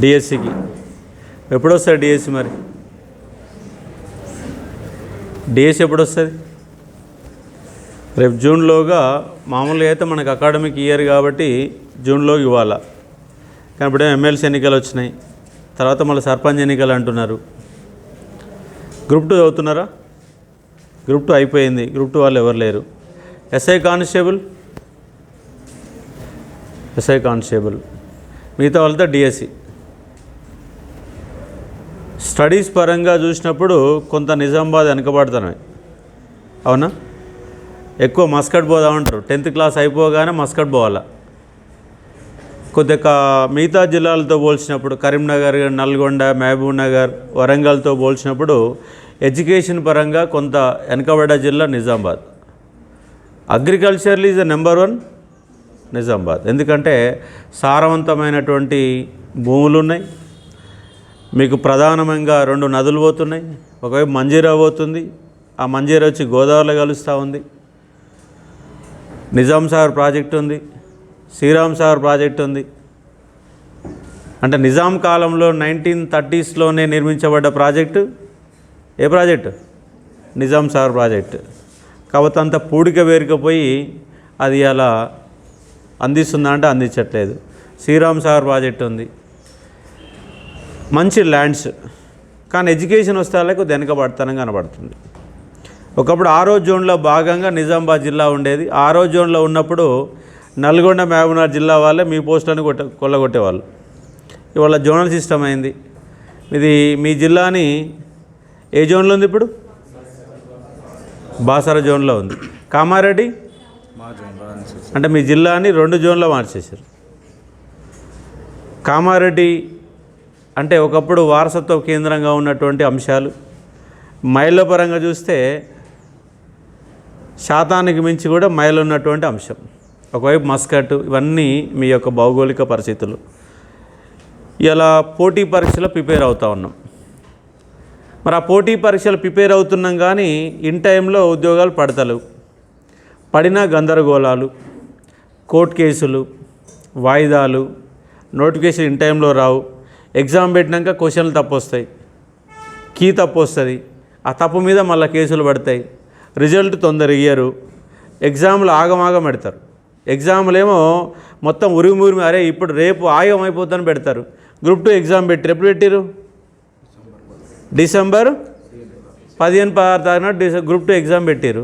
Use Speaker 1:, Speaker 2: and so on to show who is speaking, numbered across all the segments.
Speaker 1: డిఎస్సికి ఎప్పుడు వస్తుంది డిఎస్సి? మరి డిఎస్సి ఎప్పుడు వస్తుంది? రేపు జూన్లోగా. మామూలుగా అయితే మనకు అకాడమిక్ ఇయర్ కాబట్టి జూన్లో ఇవ్వాలా. కానీ ఇప్పుడు ఎమ్మెల్సీ ఎన్నికలు వచ్చినాయి, తర్వాత మళ్ళీ సర్పంచ్ ఎన్నికలు అంటున్నారు. గ్రూప్ 2 చదువుతున్నారా? గ్రూప్ 2 అయిపోయింది. గ్రూప్ 2 వాళ్ళు ఎవరు లేరు. ఎస్ఐ కానిస్టేబుల్ మిగతా వాళ్ళతో డిఎస్సి. స్టడీస్ పరంగా చూసినప్పుడు కొంత నిజామాబాద్ వెనకబడుతున్నాయి, అవునా? ఎక్కువ మస్కట్ పోదామంటారు. 10th క్లాస్ అయిపోగానే మస్కట్ పోవాలా. కొద్దిగా మిగతా జిల్లాలతో పోల్చినప్పుడు కరీంనగర్, నల్గొండ, మహబూబ్ నగర్, వరంగల్తో పోల్చినప్పుడు ఎడ్యుకేషన్ పరంగా కొంత వెనకబడ్డ జిల్లా Nizamabad. Agriculturally is number 1 Nizamabad. ఎందుకంటే సారవంతమైనటువంటి భూములు ఉన్నాయి. మీకు ప్రధానంగా 2 నదులు పోతున్నాయి. ఒకవైపు మంజీరా పోతుంది, ఆ మంజీరా వచ్చి గోదావరిలో కలుస్తూ ఉంది. నిజాం సాగర్ ప్రాజెక్టు ఉంది, శ్రీరామ్ సాగర్ ప్రాజెక్టు ఉంది. అంటే నిజాం కాలంలో 1930sలోనే నిర్మించబడ్డ ప్రాజెక్టు. ఏ ప్రాజెక్టు? నిజాం సాగర్ ప్రాజెక్టు. కాబట్టి అంత పూడిక వేరుకపోయి అది అలా అందిస్తుందా అంటే అందించట్లేదు. శ్రీరామ్ సాగర్ ప్రాజెక్టు ఉంది, మంచి ల్యాండ్స్. కానీ ఎడ్యుకేషన్ వస్తే వాళ్ళకు వెనకబడతనం కనబడుతుంది. ఒకప్పుడు 6వ జోన్లో భాగంగా నిజామాబాద్ జిల్లా ఉండేది. 6వ జోన్లో ఉన్నప్పుడు నల్గొండ, మహబూబ్నగర్ జిల్లా వాళ్ళే మీ పోస్టులను కొల్లగొట్టేవాళ్ళు. ఇవాళ జోనల్ సిస్టమ్ అయింది. ఇది మీ జిల్లాని ఏ జోన్లో ఉంది ఇప్పుడు? బాసర జోన్లో ఉంది. కామారెడ్డి అంటే మీ జిల్లాని 2 జోన్లో మార్చేశారు. కామారెడ్డి అంటే ఒకప్పుడు వారసత్వ కేంద్రంగా ఉన్నటువంటి అంశాలు. మైళ్ళ పరంగా చూస్తే శాతానికి మించి కూడా మైలు ఉన్నటువంటి అంశం. ఒకవైపు మస్కట్. ఇవన్నీ మీ యొక్క భౌగోళిక పరిస్థితులు. ఇలా పోటీ పరీక్షలు ప్రిపేర్ అవుతూ ఉన్నాం. మరి ఆ పోటీ పరీక్షలు ప్రిపేర్ అవుతున్నాం కానీ ఇన్ టైంలో ఉద్యోగాలు పడతలేవు. పడినా గందరగోళాలు, కోర్టు కేసులు, వాయిదాలు, నోటిఫికేషన్ ఇన్ టైంలో రావు. ఎగ్జామ్ పెట్టినాక క్వశ్చన్లు తప్పు వస్తాయి, కీ తప్పు వస్తుంది. ఆ తప్పు మీద మళ్ళీ కేసులు పడతాయి. రిజల్ట్ తొందర ఇయ్యరు. ఎగ్జామ్లు ఆగమాగం పెడతారు. ఎగ్జామ్లేమో మొత్తం ఉరిమి అరే ఇప్పుడు రేపు ఆగం అయిపోతుందని పెడతారు. గ్రూప్ 2 ఎగ్జామ్ పెట్టారు. ఎప్పుడు పెట్టారు? డిసెంబర్ 15-16 గ్రూప్ 2 ఎగ్జామ్ పెట్టారు.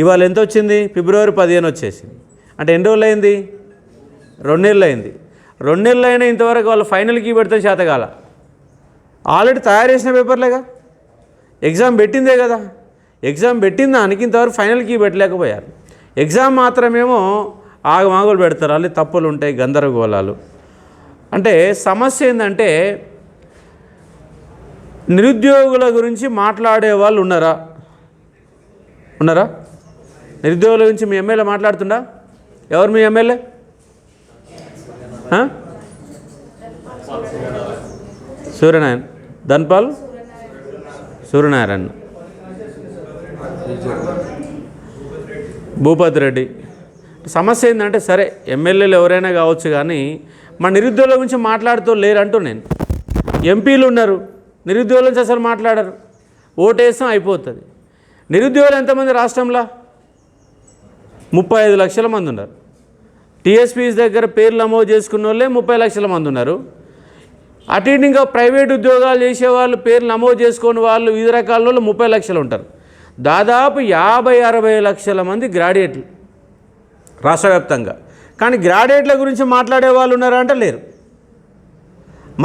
Speaker 1: ఇవాళ ఎంత వచ్చింది? ఫిబ్రవరి 15 వచ్చేసింది. అంటే ఎన్ని రోజులు అయింది? 2 నెలలు అయింది. 2 నెలలు అయినా ఇంతవరకు వాళ్ళు ఫైనల్కి పెడితే చేతగాల. ఆల్రెడీ తయారు చేసిన పేపర్లేగా, ఎగ్జామ్ పెట్టిందే కదా. ఎగ్జామ్ పెట్టిన దానికి ఇంతవరకు ఫైనల్కి పెట్టలేకపోయారు. ఎగ్జామ్ మాత్రమేమో ఆగమాగులు పెడతారు. అల్లి తప్పులు ఉంటాయి, గందరగోళాలు. అంటే సమస్య ఏంటంటే నిరుద్యోగుల గురించి మాట్లాడే వాళ్ళు ఉన్నారా? నిరుద్యోగుల గురించి మీ ఎమ్మెల్యే మాట్లాడుతుండా? ఎవరు మీ ఎమ్మెల్యే? సూర్యనారాయణ, ధన్పాల్ సూర్యనారాయణ, భూపతి రెడ్డి. సమస్య ఏంటంటే సరే ఎమ్మెల్యేలు ఎవరైనా కావచ్చు కానీ మా నిరుద్యోగుల గురించి మాట్లాడుతూ లేరంటూ నేను. ఎంపీలు ఉన్నారు, నిరుద్యోగుల నుంచి అసలు మాట్లాడరు. ఓటేస్తాం అయిపోతుంది. నిరుద్యోగులు ఎంతమంది రాష్ట్రంలో? 35 లక్షల మంది ఉన్నారు. టీఎస్పీస్ దగ్గర పేర్లు నమోదు చేసుకున్న వాళ్ళే 30 లక్షల మంది ఉన్నారు. అటు ఇటు ఇంకా ప్రైవేట్ ఉద్యోగాలు చేసేవాళ్ళు పేర్లు నమోదు చేసుకుని వాళ్ళు వివిధ రకాల వాళ్ళు 30 లక్షలు ఉంటారు. దాదాపు 50-60 లక్షల మంది గ్రాడ్యుయేట్లు రాష్ట్ర వ్యాప్తంగా. కానీ గ్రాడ్యుయేట్ల గురించి మాట్లాడే వాళ్ళు ఉన్నారా అంటే లేరు.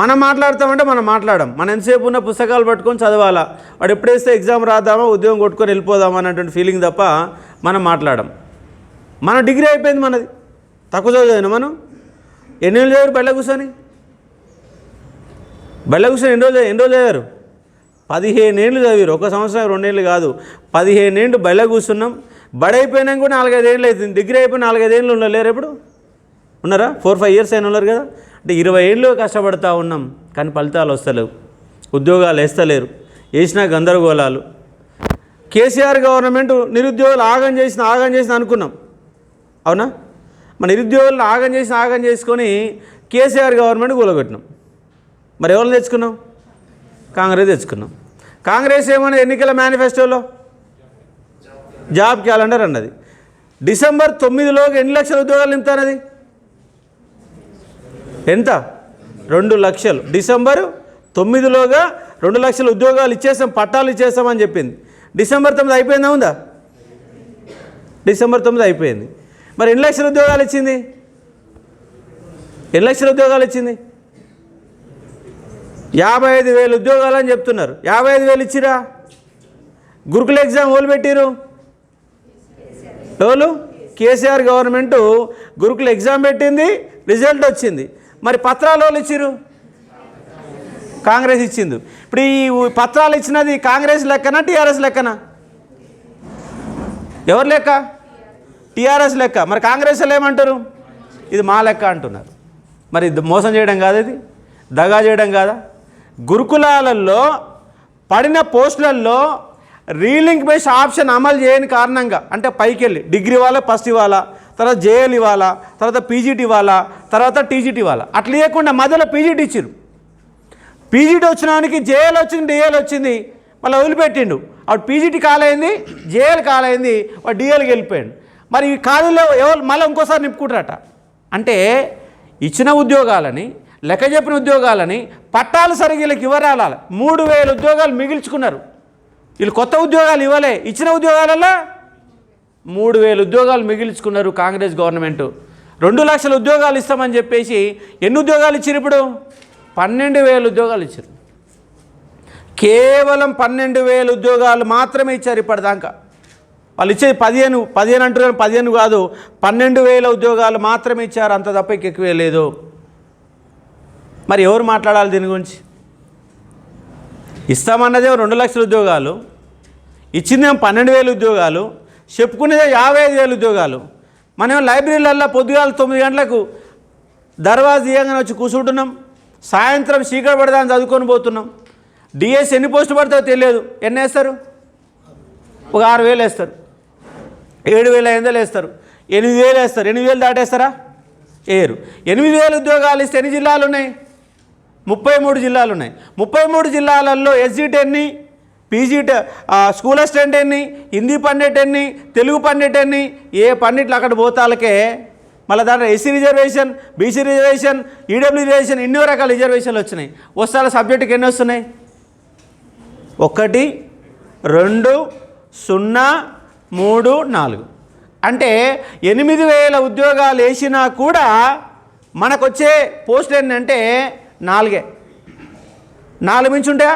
Speaker 1: మనం మాట్లాడతామంటే మనం మాట్లాడడం. మనం ఎంతసేపు ఉన్న పుస్తకాలు పట్టుకొని చదవాలా, వాడు ఎప్పుడేస్తే ఎగ్జామ్ రాద్దామా ఉద్యోగం కొట్టుకొని వెళ్ళిపోదామా అన్నటువంటి ఫీలింగ్ తప్ప మనం మాట్లాడడం. మన డిగ్రీ అయిపోయింది మనది. తక్కువ చదివాను మనం. ఎన్ని ఏళ్ళు చదివారు బయట కూర్చొని? ఎన్ని రోజులు చదివారు? 15 ఏళ్ళు చదివారు. 1 సంవత్సరం 2 ఏళ్ళు కాదు, 15 ఏళ్ళు బయట కూర్చున్నాం. బడైపోయినా కూడా 4-5 ఏళ్ళు అవుతుంది. డిగ్రీ అయిపోయి 4-5 ఏళ్ళు ఉండలేరు. ఎప్పుడు ఉన్నారా? 4-5 ఇయర్స్ అయినా ఉన్నారు కదా. అంటే 20 ఏళ్ళు కష్టపడతా ఉన్నాం కానీ ఫలితాలు వస్తలేవు, ఉద్యోగాలు వేస్తలేరు, వేసినా గందరగోళాలు. కేసీఆర్ గవర్నమెంట్ నిరుద్యోగులు ఆగం చేసిన అనుకున్నాం, అవునా? మన నిరుద్యోగులను ఆగం చేసుకొని కేసీఆర్ గవర్నమెంట్ కూలగొట్టినాం. మరి ఎవరు తెచ్చుకున్నాం? కాంగ్రెస్ తెచ్చుకున్నాం. కాంగ్రెస్ ఏమన్నా ఎన్నికల మేనిఫెస్టోలో జాబ్ క్యాలెండర్ అన్నది. డిసెంబర్ 9లోకి ఎన్ని లక్షల ఉద్యోగాలు నింపుతానది? ఎంత? 2 లక్షలు. డిసెంబర్ 9లోగా 2 లక్షల ఉద్యోగాలు ఇచ్చేసాం, పట్టాలు ఇచ్చేస్తామని చెప్పింది. డిసెంబర్ 9 అయిపోయిందా? ఉందా? డిసెంబర్ 9 అయిపోయింది. మరి ఎన్ని లక్షల ఉద్యోగాలు ఇచ్చింది? ఎన్ని లక్షల ఉద్యోగాలు ఇచ్చింది? 55,000 ఉద్యోగాలు అని చెప్తున్నారు. 55,000 ఇచ్చిరా? గురుకుల ఎగ్జామ్ ఓలు పెట్టిరు ఎవరు? కేసీఆర్ గవర్నమెంట్ గురుకుల ఎగ్జామ్ పెట్టింది, రిజల్ట్ వచ్చింది. మరి పత్రాలు వాళ్ళు ఇచ్చిరు? కాంగ్రెస్ ఇచ్చింది. ఇప్పుడు ఈ పత్రాలు ఇచ్చినది కాంగ్రెస్ లెక్కనా టీఆర్ఎస్ లెక్కనా? ఎవరు లెక్క? టీఆర్ఎస్ లెక్క. మరి కాంగ్రెస్ వాళ్ళు ఏమంటారు? ఇది మా లెక్క అంటున్నారు. మరి మోసం చేయడం కాదు, ఇది దగా చేయడం కాదా? గురుకులాలలో పడిన పోస్టులలో రీలింక్ బేస్ ఆప్షన్ అమలు చేయని కారణంగా, అంటే పైకి వెళ్ళి డిగ్రీ ఇవ్వాలా, ఫస్ట్ ఇవ్వాలా, తర్వాత జేఎల్ ఇవ్వాలా, తర్వాత పీజీటీ ఇవ్వాలా, తర్వాత టీజీటీ ఇవ్వాలా, అట్లా ఇవ్వకుండా మధ్యలో పీజీటీ ఇచ్చారు. పీజీటీ వచ్చినానికి జేఎల్ వచ్చింది, డిఎల్ వచ్చింది, మళ్ళీ వదిలిపెట్టిండు. అప్పుడు పీజీటీ కాలైంది, జేఎల్ కాలైంది, వాడు డిఎల్కి వెళ్ళిపోయాడు. మరి ఈ ఖాళీలో ఎవరు మళ్ళీ ఇంకోసారి నింపుకుంటారట. అంటే ఇచ్చిన ఉద్యోగాలని, లెక్క చెప్పిన ఉద్యోగాలని పట్టాలు సరిగ్గా వీళ్ళకి ఇవ్వరాల. 3,000 ఉద్యోగాలు మిగిల్చుకున్నారు. వీళ్ళు కొత్త ఉద్యోగాలు ఇవ్వలే, ఇచ్చిన ఉద్యోగాలలో 3,000 ఉద్యోగాలు మిగిల్చుకున్నారు కాంగ్రెస్ గవర్నమెంట్. 2 లక్షల ఉద్యోగాలు ఇస్తామని చెప్పేసి ఎన్ని ఉద్యోగాలు ఇచ్చారు? ఇప్పుడు 12,000 ఉద్యోగాలు ఇచ్చారు. కేవలం 12,000 ఉద్యోగాలు మాత్రమే ఇచ్చారు ఇప్పటిదాకా. వాళ్ళు ఇచ్చేది 15 అంటున్నారు, 15 కాదు, 12,000 ఉద్యోగాలు మాత్రమే ఇచ్చారు, అంత తప్ప ఎక్కువే లేదు. మరి ఎవరు మాట్లాడాలి దీని గురించి? ఇస్తామన్నదేమో 2 లక్షల ఉద్యోగాలు, ఇచ్చిందేమో 12,000 ఉద్యోగాలు, చెప్పుకునేదే 55,000 ఉద్యోగాలు. మనం లైబ్రరీలల్లో పొద్దుగాల 9 గంటలకు దర్వాజా తీయంగానే వచ్చి కూర్చుంటున్నాం, సాయంత్రం చీకటి పడదాన్ని చదువుకొని పోతున్నాం. డిఎస్ ఎన్ని పోస్టులు పడతాయో తెలియదు. ఎన్ని వేస్తారు? ఒక 6,000 వేస్తారు, 7,500 వేస్తారు, 8,000 వేస్తారు. 8,000 దాటేస్తారా? వేయరు. 8,000 ఉద్యోగాలు ఇస్తే ఎన్ని జిల్లాలు ఉన్నాయి? 33 జిల్లాలు ఉన్నాయి. 33 జిల్లాలలో ఎస్జీటీ ఎన్ని, పీజీటీ స్కూల్ అసిస్టెంట్ ఎన్ని, హిందీ పండిట్ ఎన్ని, తెలుగు పండిట్ ఎన్ని, ఏ పండిట్లు అక్కడ పోతాలకే మళ్ళీ దాంట్లో SC reservation, BC reservation, EW reservation, ఎన్నో రకాల రిజర్వేషన్లు వచ్చినాయి. వస్తాల సబ్జెక్టుకి ఎన్ని వస్తున్నాయి? 1, 2, 0, 3, 4. అంటే 8,000 ఉద్యోగాలు వేసినా కూడా మనకు వచ్చే పోస్టులు ఏంటంటే 4. 4 మించి ఉంటాయా?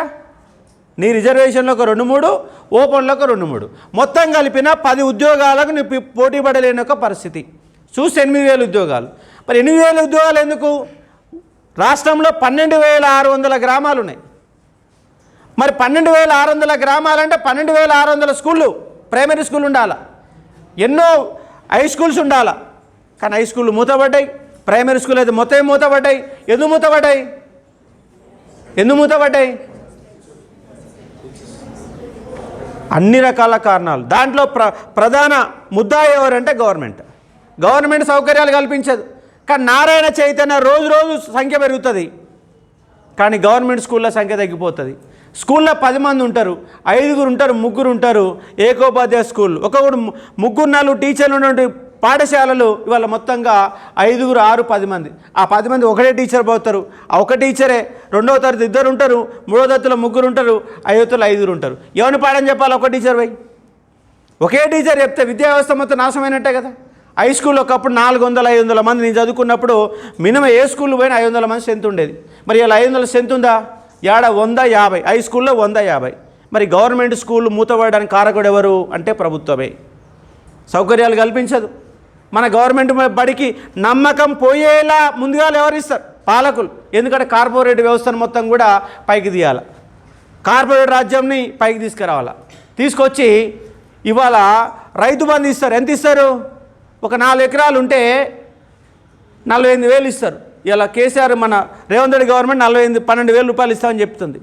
Speaker 1: నీ రిజర్వేషన్లో ఒక 2-3, ఓపెన్లో ఒక 2-3, మొత్తం కలిపిన 10 ఉద్యోగాలకు నీ పోటీ పడలేని ఒక పరిస్థితి. చూస్తే 8,000 ఉద్యోగాలు. మరి 8,000 ఉద్యోగాలు ఎందుకు? రాష్ట్రంలో 12,600 గ్రామాలు ఉన్నాయి. మరి 12,600 గ్రామాలంటే 12,600 స్కూళ్ళు, ప్రైమరీ స్కూల్ ఉండాలా, ఎన్నో హై స్కూల్స్ ఉండాలా. కానీ హై స్కూళ్ళు మూతపడ్డాయి, ప్రైమరీ స్కూల్ అయితే మొత్తం మూతపడ్డాయి. ఎందుకు మూతపడ్డాయి? అన్ని రకాల కారణాలు. దాంట్లో ప్రధాన ముద్దా ఎవరంటే గవర్నమెంట్ సౌకర్యాలు కల్పించదు. కానీ నారాయణ చైతన్య రోజు సంఖ్య పెరుగుతుంది, కానీ గవర్నమెంట్ స్కూళ్ళ సంఖ్య తగ్గిపోతుంది. స్కూల్లో 10 మంది ఉంటారు, 5 ఉంటారు, 3 ఉంటారు. ఏకోపాధ్యాయ స్కూల్ ఒకడు 3, 4 టీచర్లు ఉన్నటువంటి పాఠశాలలు ఇవాళ మొత్తంగా 5, 6, 10 మంది. ఆ 10 మంది ఒకటే టీచర్ పోతారు. ఆ ఒక టీచరే 2వ తరగతి 2 ఉంటారు, 3వ తరగతిలో 3 ఉంటారు, 5వ తరగతిలో 5 ఉంటారు. ఎవరిని పాఠం చెప్పాలి? ఒక టీచర్ పోయి ఒకే టీచర్ చెప్తే విద్యా వ్యవస్థ మొత్తం నాశనమైనట్టే కదా. హై స్కూల్లో ఒకప్పుడు 400, 500 మంది నేను చదువుకున్నప్పుడు మినిమం ఏ స్కూల్ పోయినా 500 మంది స్ట్రెంత్ ఉండేది. మరి ఇలా 500 స్ట్రెంత్ ఉందా? ఏడ 150. హై స్కూల్లో 150. మరి గవర్నమెంట్ స్కూల్ మూతపడడానికి కారకుడు ఎవరు అంటే ప్రభుత్వమే. సౌకర్యాలు కల్పించదు. మన గవర్నమెంట్ బడికి నమ్మకం పోయేలా ముందుగా ఎవరిస్తారు? పాలకులు. ఎందుకంటే కార్పొరేట్ వ్యవస్థను మొత్తం కూడా పైకి తీయాలి, కార్పొరేట్ రాజ్యంని పైకి తీసుకురావాలా. తీసుకొచ్చి ఇవాళ రైతు బంధు ఇస్తారు. ఎంత ఇస్తారు? ఒక 4 ఎకరాలు ఉంటే 48,000 ఇస్తారు. ఇలా కేసీఆర్ మన రేవంత్ రెడ్డి గవర్నమెంట్ 12,000 రూపాయలు ఇస్తామని చెప్తుంది.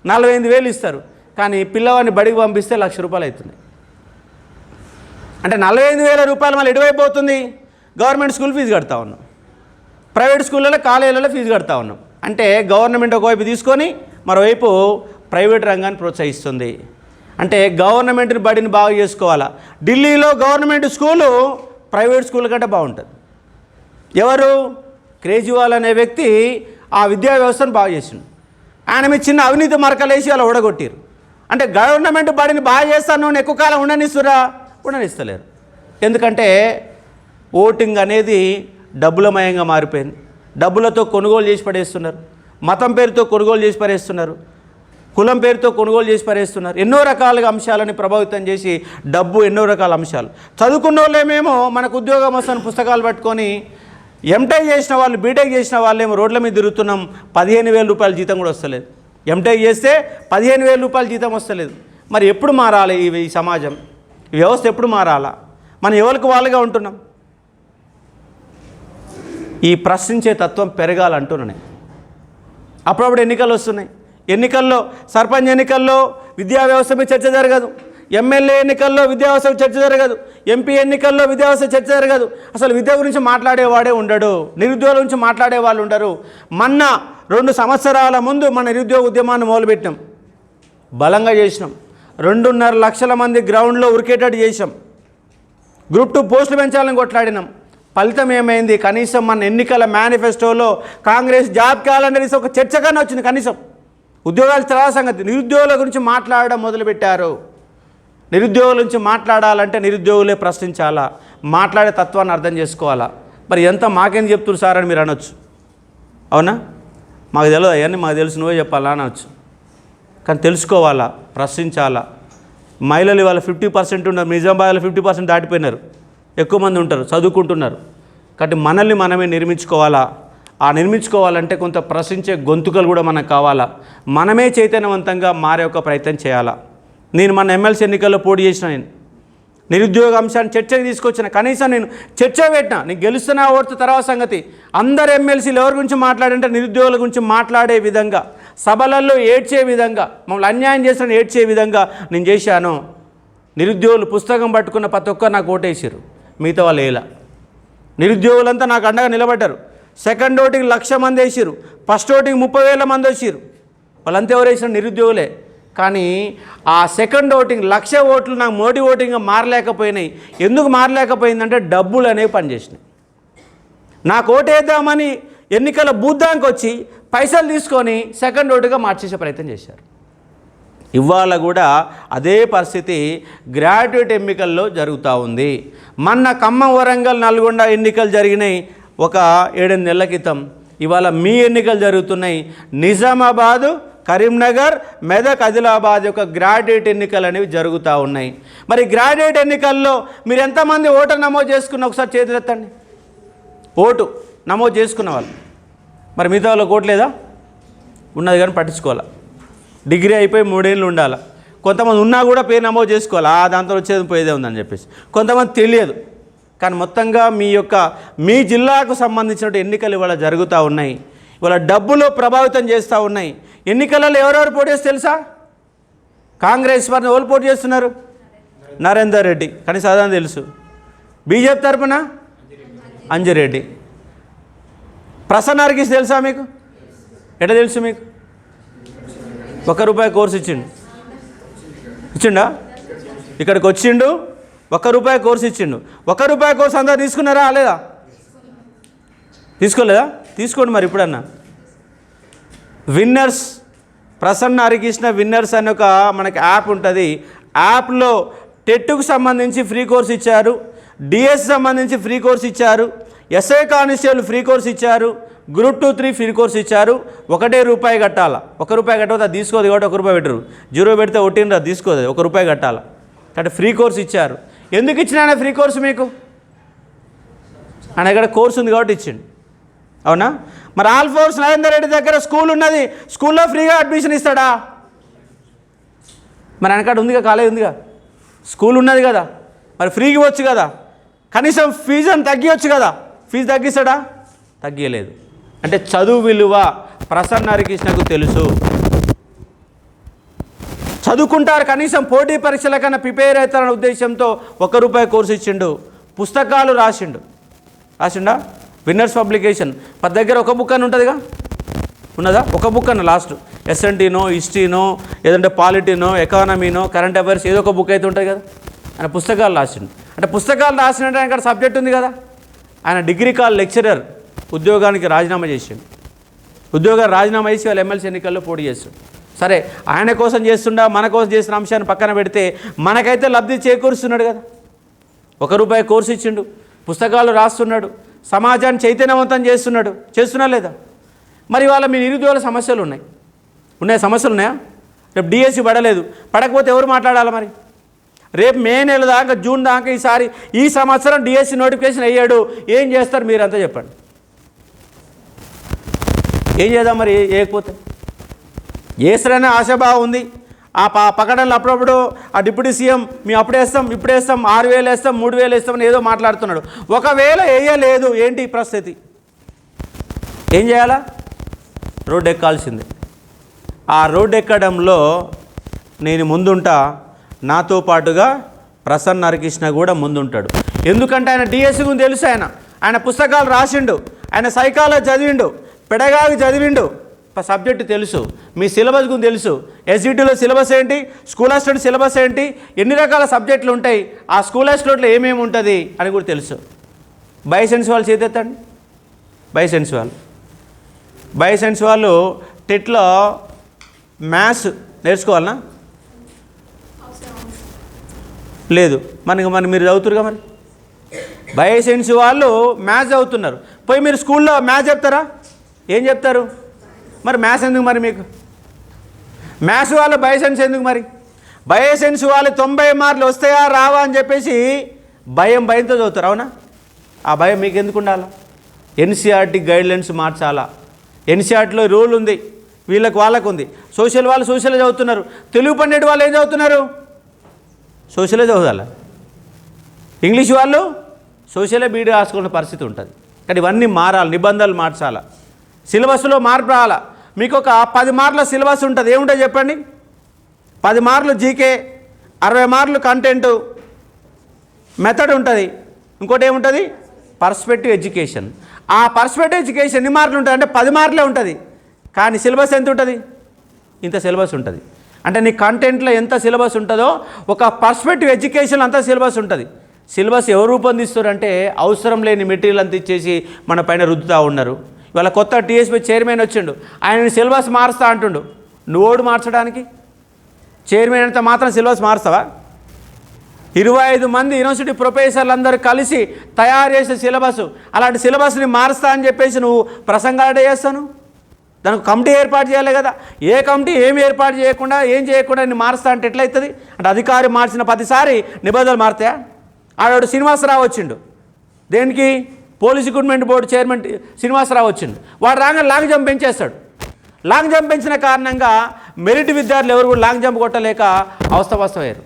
Speaker 1: 48,000 ఇస్తారు, కానీ పిల్లవాడిని బడికి పంపిస్తే 1,00,000 రూపాయలు అవుతుంది. అంటే 45,000 రూపాయలు మళ్ళీ ఎటువైపు అవుతుంది? గవర్నమెంట్ స్కూల్ ఫీజు కడతా ఉన్నాం, ప్రైవేట్ స్కూళ్ళలో కాలేజీలలో ఫీజు కడతా ఉన్నాం. అంటే గవర్నమెంట్ ఒకవైపు తీసుకొని మరోవైపు ప్రైవేట్ రంగాన్ని ప్రోత్సహిస్తుంది. అంటే గవర్నమెంట్ బడిని బాగా చేసుకోవాలా. ఢిల్లీలో గవర్నమెంట్ స్కూలు ప్రైవేట్ స్కూల్ కంటే బాగుంటుంది. ఎవరు? కేజ్రీవాల్ అనే వ్యక్తి ఆ విద్యా వ్యవస్థను బాగు చేసిండు. ఆయన మీద చిన్న అవినీతి మరకలేసి అలా ఓడగొట్టారు. అంటే గవర్నమెంట్ బడిని బాగా చేస్తాను ఎక్కువ కాలం ఉండనిస్తలేరు. ఎందుకంటే ఓటింగ్ అనేది డబ్బులమయంగా మారిపోయింది. డబ్బులతో కొనుగోలు చేసి పడేస్తున్నారు. మతం పేరుతో కొనుగోలు చేసి పడేస్తున్నారు. కులం పేరుతో కొనుగోలు చేసి పడేస్తున్నారు. ఎన్నో రకాలుగా అంశాలని ప్రభావితం చేసి డబ్బు, ఎన్నో రకాల అంశాలు. చదువుకున్న వాళ్ళేమేమో మనకు ఉద్యోగం వస్తున్న పుస్తకాలు పట్టుకొని ఎంటెక్ చేసిన వాళ్ళు, బీటెక్ చేసిన వాళ్ళేమో రోడ్ల మీద తిరుగుతున్నాం. 15,000 రూపాయల జీతం కూడా వస్తలేదు. ఎంటెక్ చేస్తే 15,000 రూపాయల జీతం వస్తలేదు. మరి ఎప్పుడు మారాలి ఈ సమాజం? ఈ వ్యవస్థ ఎప్పుడు మారాలా? మనం ఎవరికి వాళ్ళుగా ఉంటున్నాం. ఈ ప్రశ్నించే తత్వం పెరగాలంటున్నాను. అప్పుడప్పుడు ఎన్నికలు వస్తున్నాయి. ఎన్నికల్లో, సర్పంచ్ ఎన్నికల్లో విద్యా వ్యవస్థ మీద చర్చ జరగదు. ఎమ్మెల్యే ఎన్నికల్లో విద్యా వ్యవస్థ చర్చ జరగదు. ఎంపీ ఎన్నికల్లో విద్యా వ్యవస్థ చర్చ జరగదు. అసలు విద్య గురించి మాట్లాడేవాడే ఉండడు. నిరుద్యోగుల గురించి మాట్లాడే వాళ్ళు ఉండరు. మొన్న 2 సంవత్సరాల ముందు మన నిరుద్యోగ ఉద్యమాన్ని మొదలుపెట్టినాం. బలంగా చేసినాం. 2.5 లక్షల మంది గ్రౌండ్లో ఉరికేటట్టు చేసాం. గ్రూప్ 2 పోస్టులు పెంచాలని కొట్లాడినాం. ఫలితం ఏమైంది? కనీసం మన ఎన్నికల మేనిఫెస్టోలో కాంగ్రెస్ జాబ్ క్యాలెండర్ ఒక చర్చగానే వచ్చింది. కనీసం ఉద్యోగాల తర్వాత సంగతి, నిరుద్యోగుల గురించి మాట్లాడడం మొదలుపెట్టారు. నిరుద్యోగుల గురించి మాట్లాడాలంటే నిరుద్యోగులే ప్రశ్నించాలా, మాట్లాడే తత్వాన్ని అర్థం చేసుకోవాలా. మరి ఎంత మాకేం చెప్తున్నారు సార్ అని మీరు అనొచ్చు. అవునా? మాకు తెలియదు అవన్నీ, మాకు తెలుసు, నువ్వే చెప్పాలా అనొచ్చు. కానీ తెలుసుకోవాలా, ప్రశ్నించాలా. మహిళలు ఇవాళ 50% ఉన్నారు. నిజామాబాద్లో 50% దాటిపోయినారు. ఎక్కువ మంది ఉంటారు, చదువుకుంటున్నారు. కాబట్టి మనల్ని మనమే నిర్మించుకోవాలా. ఆ నిర్మించుకోవాలంటే కొంత ప్రశ్నించే గొంతుకలు కూడా మనకు కావాలా. మనమే చైతన్యవంతంగా మారే ఒక ప్రయత్నం చేయాలా. నేను మన ఎమ్మెల్సీ ఎన్నికల్లో పోటీ చేసిన, నేను నిరుద్యోగ అంశాన్ని చర్చకు తీసుకొచ్చిన. కనీసం నేను చర్చ పెట్టినా. నేను గెలుస్తున్నా ఓడితే తర్వాత సంగతి. అందరు ఎమ్మెల్సీలు ఎవరి గురించి మాట్లాడంటే నిరుద్యోగుల గురించి మాట్లాడే విధంగా, సభలలో ఏడ్చే విధంగా, మమ్మల్ని అన్యాయం చేసిన ఏడ్చే విధంగా నేను చేశాను. నిరుద్యోగులు పుస్తకం పట్టుకున్న ప్రతి ఒక్కరు నాకు ఓటేసారు. మిగతా వాళ్ళు వేలా. నిరుద్యోగులంతా నాకు అండగా నిలబడ్డారు. సెకండ్ ఓటింగ్ 1,00,000 మంది వేసారు. ఫస్ట్ ఓటింగ్ 30,000 మంది వచ్చారు. వాళ్ళంతా ఎవరు వేసిన? నిరుద్యోగులే. కానీ ఆ సెకండ్ ఓటింగ్ 1,00,000 ఓట్లు నాకు మోడీ ఓటింగ్గా మారలేకపోయినాయి. ఎందుకు మారలేకపోయిందంటే డబ్బులు అనేవి పనిచేసినాయి. నాకు ఓటేద్దామని ఎన్నికల బూద్దానికి వచ్చి పైసలు తీసుకొని సెకండ్ ఓటుగా మార్చేసే ప్రయత్నం చేశారు. ఇవాళ కూడా అదే పరిస్థితి గ్రాడ్యుయేట్ ఎన్నికల్లో జరుగుతూ ఉంది. మొన్న ఖమ్మం, వరంగల్, నల్గొండ ఎన్నికలు జరిగినాయి ఒక 7-8 నెలల క్రితం. ఇవాళ మీ ఎన్నికలు జరుగుతున్నాయి. నిజామాబాదు, కరీంనగర్, మెదక్, ఆదిలాబాద్ యొక్క గ్రాడ్యుయేట్ ఎన్నికలు అనేవి జరుగుతూ ఉన్నాయి. మరి గ్రాడ్యుయేట్ ఎన్నికల్లో మీరు ఎంతమంది ఓటు నమోదు చేసుకున్న ఒకసారి చేతులు ఎత్తండి. ఓటు నమోదు చేసుకున్న వాళ్ళు. మరి మిగతా వాళ్ళకి ఓటు లేదా? ఉన్నది కానీ పట్టించుకోవాలి. డిగ్రీ అయిపోయి 3 ఏళ్ళు ఉండాలి. కొంతమంది ఉన్నా కూడా పేరు నమోదు చేసుకోవాలి. దాంతో వచ్చేది పోయేదే ఉందని చెప్పేసి. కొంతమంది తెలియదు. కానీ మొత్తంగా మీ జిల్లాకు సంబంధించిన ఎన్నికలు ఇవాళ జరుగుతూ ఉన్నాయి. ఇవాళ డబ్బులు ప్రభావితం చేస్తూ ఉన్నాయి. ఎన్నికలలో ఎవరెవరు పోటీ చేస్తే తెలుసా? కాంగ్రెస్ వారిని ఎవరు పోటీ చేస్తున్నారు? నరేందర్ రెడ్డి, కానీ సాధారణ తెలుసు. బీజేపీ తరఫున అంజిరెడ్డి. ప్రసన్న హర్షిత్ తెలుసా మీకు? ఎట్లా తెలుసు మీకు? ₹1 కోర్సు ఇచ్చిండా? ఇక్కడికి వచ్చిండు, ₹1 కోర్సు ఇచ్చిండు. ₹1 కోర్సు అందరూ తీసుకున్నారా లేదా? తీసుకోలేదా? తీసుకోండి మరి ఇప్పుడన్నా. విన్నర్స్, ప్రసన్న హరికృష్ణ విన్నర్స్ అనే ఒక మనకి యాప్ ఉంటుంది. యాప్లో టెట్కు సంబంధించి ఫ్రీ కోర్సు ఇచ్చారు, డిఎస్ సంబంధించి ఫ్రీ కోర్సు ఇచ్చారు, ఎస్ఐ కానిస్టేబుల్ ఫ్రీ కోర్సు ఇచ్చారు, గ్రూప్ 2, 3 ఫ్రీ కోర్సు ఇచ్చారు. ₹1 కట్టాలా. ₹1 కట్టవద్దు, అది తీసుకోదు కాబట్టి ₹1 పెట్టరు. 0 పెడితే ఒట్టినరా తీసుకోదు, ₹1 కట్టాలా. కాబట్టి ఫ్రీ కోర్సు ఇచ్చారు. ఎందుకు ఇచ్చినా ఫ్రీ కోర్సు మీకు? ఆయన దగ్గర కోర్సు ఉంది కాబట్టి ఇచ్చిండు. అవునా? మరి ఆల్ఫోర్స్ నరేందర్ రెడ్డి దగ్గర స్కూల్ ఉన్నది, స్కూల్లో ఫ్రీగా అడ్మిషన్ ఇస్తాడా? మరి ఆయనకాడ ఉందిగా, కాలేజ్ ఉందిగా, స్కూల్ ఉన్నది కదా, మరి ఫ్రీకి ఇవ్వచ్చు కదా. కనీసం ఫీజుని తగ్గివచ్చు కదా. ఫీజు తగ్గిస్తాడా? తగ్గియలేదు. అంటే చదువు విలువ ప్రసన్న హరికృష్ణకు తెలుసు. చదువుకుంటారు, కనీసం పోటీ పరీక్షల కన్నా ప్రిపేర్ అవుతారనే ఉద్దేశంతో ₹1 కోర్సు ఇచ్చిండు. పుస్తకాలు రాసిండా? విన్నర్స్ పబ్లికేషన్ మన దగ్గర ఒక బుక్ అని ఉంటుందిగా, ఉన్నదా? ఒక బుక్ అన్న లాస్ట్ ఎస్ఎన్టీనో, హిస్టరీనో, ఏదంటే పాలిటీనో, ఎకానమీనో, కరెంట్ అఫైర్స్ ఏదో ఒక బుక్ అయితే ఉంటుంది కదా. ఆయన పుస్తకాలు రాసిండు అంటే పుస్తకాలు రాసినట్టు ఆయన అక్కడ సబ్జెక్ట్ ఉంది కదా. ఆయన డిగ్రీ కాల్ లెక్చరర్ ఉద్యోగానికి రాజీనామా చేసిండు. ఉద్యోగాలు రాజీనామా చేసి వాళ్ళు ఎమ్మెల్సీ ఎన్నికల్లో పోటీ చేస్తుండు. సరే ఆయన కోసం చేస్తుండా మన కోసం చేసిన అంశాన్ని పక్కన పెడితే మనకైతే లబ్ధి చేకూరుస్తున్నాడు కదా. ₹1 కోర్సు ఇచ్చిండు, పుస్తకాలు రాస్తున్నాడు, సమాజాన్ని చైతన్యవంతం చేస్తున్నా లేదా? మరి వాళ్ళ మీ నిరుద్యోగుల సమస్యలు ఉన్నాయి సమస్యలు ఉన్నాయా? రేపు డిఎస్సి పడలేదు, పడకపోతే ఎవరు మాట్లాడాలి? మరి రేపు మే నెల దాకా జూన్ దాకా ఈ సంవత్సరం డిఎస్సి నోటిఫికేషన్ అయ్యాడు, ఏం చేస్తారు మీరంతా చెప్పండి. ఏం చేద్దాం మరి? వేయకపోతే వేస్తారనే ఆశాభావం ఉంది. ఆ పకడలు అప్పుడప్పుడు ఆ డిప్యూటీ సీఎం మేము అప్పుడేస్తాం ఇప్పుడేస్తాం 6,000 వేస్తాం 3,000 వేస్తామని ఏదో మాట్లాడుతున్నాడు. ఒకవేళ వేయలేదు ఏంటి పరిస్థితి? ఏం చేయాలా? రోడ్డు ఎక్కాల్సిందే. ఆ రోడ్డు ఎక్కడంలో నేను ముందుంటా, నాతో పాటుగా ప్రసన్న హరికృష్ణ కూడా ముందుంటాడు. ఎందుకంటే ఆయన డిఎస్సి గురించి తెలుసు, ఆయన పుస్తకాలు రాసిండు, ఆయన సైకాలజీ చదివిండు, పెడగాగి చదివిండు, సబ్జెక్టు తెలుసు, మీ సిలబస్ గురించి తెలుసు, ఎస్జిటిలో సిలబస్ ఏంటి, స్కూల్ అసిస్టెంట్ సిలబస్ ఏంటి, ఎన్ని రకాల సబ్జెక్టులు ఉంటాయి, ఆ స్కూల్ అసిస్టెంట్లో ఏమేమి ఉంటుంది అని కూడా తెలుసు. బయోసైన్స్ వాళ్ళు చేతెత్తండి. బయోసైన్స్ వాళ్ళు టెట్లో మ్యాథ్స్ నేర్చుకోవాలనా? లేదు. మరి మీరు చదువుతురుగా. మరి బయోసైన్స్ వాళ్ళు మ్యాథ్స్ చదువుతున్నారు, పోయి మీరు స్కూల్లో మ్యాథ్స్ చెప్తారా? ఏం చెప్తారు? మరి మ్యాథ్స్ ఎందుకు? మరి మీకు మ్యాథ్స్ వాళ్ళు బయోసైన్స్ ఎందుకు? మరి బయోసైన్స్ వాళ్ళు 90 మార్కులు వస్తాయా రావా అని చెప్పేసి భయంతో చదువుతారు. అవునా? ఆ భయం మీకు ఎందుకు ఉండాలా? ఎన్సీఆర్టీ గైడ్లైన్స్ మార్చాలా? ఎన్సీఆర్టీలో రూల్ ఉంది, వాళ్ళకు ఉంది. సోషల్ వాళ్ళు సోషలే చదువుతున్నారు, తెలుగు పండిట్ వాళ్ళు ఏం చదువుతున్నారు? సోషలే చదవాలా. ఇంగ్లీష్ వాళ్ళు సోషలే బీడీ రాసుకునే పరిస్థితి ఉంటుంది. కానీ ఇవన్నీ మారాలి, నిబంధనలు మార్చాలా, సిలబస్లో మార్పు రావాలా. మీకు ఒక 10 మార్కుల సిలబస్ ఉంటుంది, ఏముంటుంది చెప్పండి? 10 మార్కులు జీకే, 60 మార్కులు కంటెంటు, మెథడ్ ఉంటుంది, ఇంకోటి ఏముంటుంది? Perspective education. ఆ పర్స్పెక్టివ్ ఎడ్యుకేషన్ ఎన్ని మార్కులు ఉంటుంది అంటే 10 మార్కులే ఉంటుంది, కానీ సిలబస్ ఎంత ఉంటుంది? ఇంత సిలబస్ ఉంటుంది. అంటే నీ కంటెంట్లో ఎంత సిలబస్ ఉంటుందో ఒక పర్స్పెక్టివ్ ఎడ్యుకేషన్ అంతా సిలబస్ ఉంటుంది. సిలబస్ ఎవరు రూపొందిస్తారంటే అవసరం లేని మెటీరియల్ అంతా ఇచ్చేసి మన పైన రుద్దుతూ ఉన్నారు. ఇవాళ కొత్త టీఎస్పీ చైర్మన్ వచ్చిండు, ఆయన సిలబస్ మారుస్తా అంటుండు. నువ్వోడు మార్చడానికి? చైర్మన్ అంతా మాత్రం సిలబస్ మారుస్తావా? 25 మంది యూనివర్సిటీ ప్రొఫెసర్లు అందరూ కలిసి తయారు చేసే సిలబస్, అలాంటి సిలబస్ని మారుస్తా అని చెప్పేసి నువ్వు ప్రసంగాలు చేస్తాను. దానికి కమిటీ ఏర్పాటు చేయాలి కదా. ఏ కమిటీ ఏమి ఏర్పాటు చేయకుండా ఏం చేయకుండా నేను మారుస్తా అంటే ఎట్లయితుంది? అంటే అధికారి మార్చిన ప్రతిసారి నిబంధనలు మారుతాయా? ఆడ శ్రీనివాసరావు వచ్చిండు, దేనికి? Police recruitment board chairman Srinivasarao వచ్చిండు. వాడు రాగానే లాంగ్ జంప్ పెంచేస్తాడు. లాంగ్ జంప్ పెంచిన కారణంగా మెరిట్ విద్యార్థులు ఎవరు కూడా లాంగ్ జంప్ కొట్టలేక అవస్థవస్తమయ్యారు.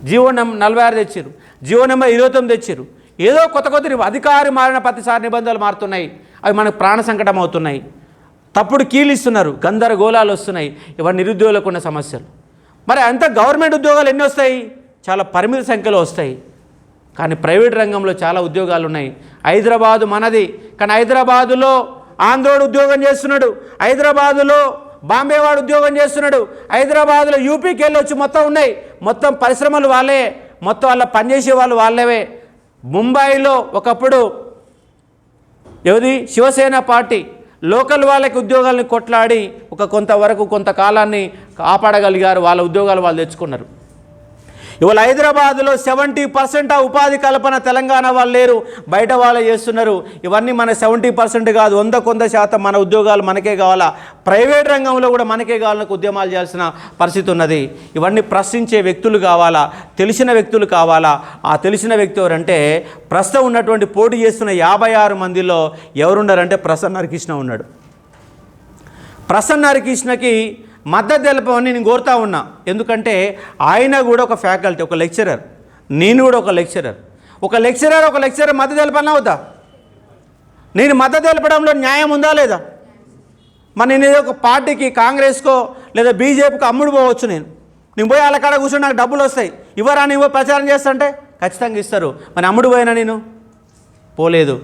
Speaker 1: జీవో నెంబర్ 46 తెచ్చారు, జీవో నెంబర్ 29 తెచ్చారు. ఏదో కొత్త అధికారి మారిన ప్రతిసారి నిబంధనలు మారుతున్నాయి, అవి మనకు ప్రాణ సంకటం అవుతున్నాయి. తప్పుడు కీలు ఇస్తున్నారు, గందరగోళాలు వస్తున్నాయి. ఇవన్నీ నిరుద్యోగులకు ఉన్న సమస్యలు. మరి అంత గవర్నమెంట్ ఉద్యోగాలు ఎన్ని వస్తాయి? చాలా పరిమిత సంఖ్యలో వస్తాయి. కానీ ప్రైవేట్ రంగంలో చాలా ఉద్యోగాలు ఉన్నాయి. హైదరాబాదు మనది, కానీ హైదరాబాదులో ఆంధ్రోడు ఉద్యోగం చేస్తున్నాడు, హైదరాబాదులో బాంబే వాడు ఉద్యోగం చేస్తున్నాడు, హైదరాబాదులో యూపీకి వెళ్ళి వచ్చి మొత్తం ఉన్నాయి. మొత్తం పరిశ్రమలు వాళ్ళే, మొత్తం వాళ్ళ పనిచేసే వాళ్ళు వాళ్ళవే. ముంబైలో ఒకప్పుడు శివసేన పార్టీ లోకల్ వాళ్ళకి ఉద్యోగాలను కొట్లాడి కొంతవరకు కొంతకాలాన్ని కాపాడగలిగారు. వాళ్ళ ఉద్యోగాలు వాళ్ళు తెచ్చుకున్నారు. ఇవాళ హైదరాబాద్లో 70% ఆ ఉపాధి కల్పన తెలంగాణ వాళ్ళు లేరు, బయట వాళ్ళే చేస్తున్నారు. ఇవన్నీ మన 70% కాదు, 100% మన ఉద్యోగాలు మనకే కావాలా, ప్రైవేట్ రంగంలో కూడా మనకే కావాలని ఉద్యమాలు చేయాల్సిన పరిస్థితి ఉన్నది. ఇవన్నీ ప్రశ్నించే వ్యక్తులు కావాలా, తెలిసిన వ్యక్తులు కావాలా. ఆ తెలిసిన వ్యక్తి ఎవరంటే ప్రస్తుతం ఉన్నటువంటి పోటీ చేస్తున్న 56 మందిలో ఎవరున్నారంటే ప్రసన్న హరికృష్ణ ఉన్నాడు. ప్రసన్న హరికృష్ణకి మద్దతు తెలపమని నేను కోరుతా ఉన్నా. ఎందుకంటే ఆయన కూడా ఒక ఫ్యాకల్టీ, ఒక లెక్చరర్, నేను కూడా ఒక లెక్చరర్. ఒక లెక్చరర్ మద్దతు తెలపనా అవుతా? నేను మద్దతు తెలపడంలో న్యాయం ఉందా లేదా? మరి నేను ఏదో ఒక పార్టీకి, కాంగ్రెస్కో లేదా బీజేపీకి అమ్ముడు పోవచ్చు. నేను పోయి వాళ్ళ కాడ కూర్చొని నాకు డబ్బులు వస్తాయి, ఇవ్వరా నువ్వు ప్రచారం చేస్తుంటే ఖచ్చితంగా ఇస్తారు. మరి అమ్ముడు పోయినా నేను పోలేదు.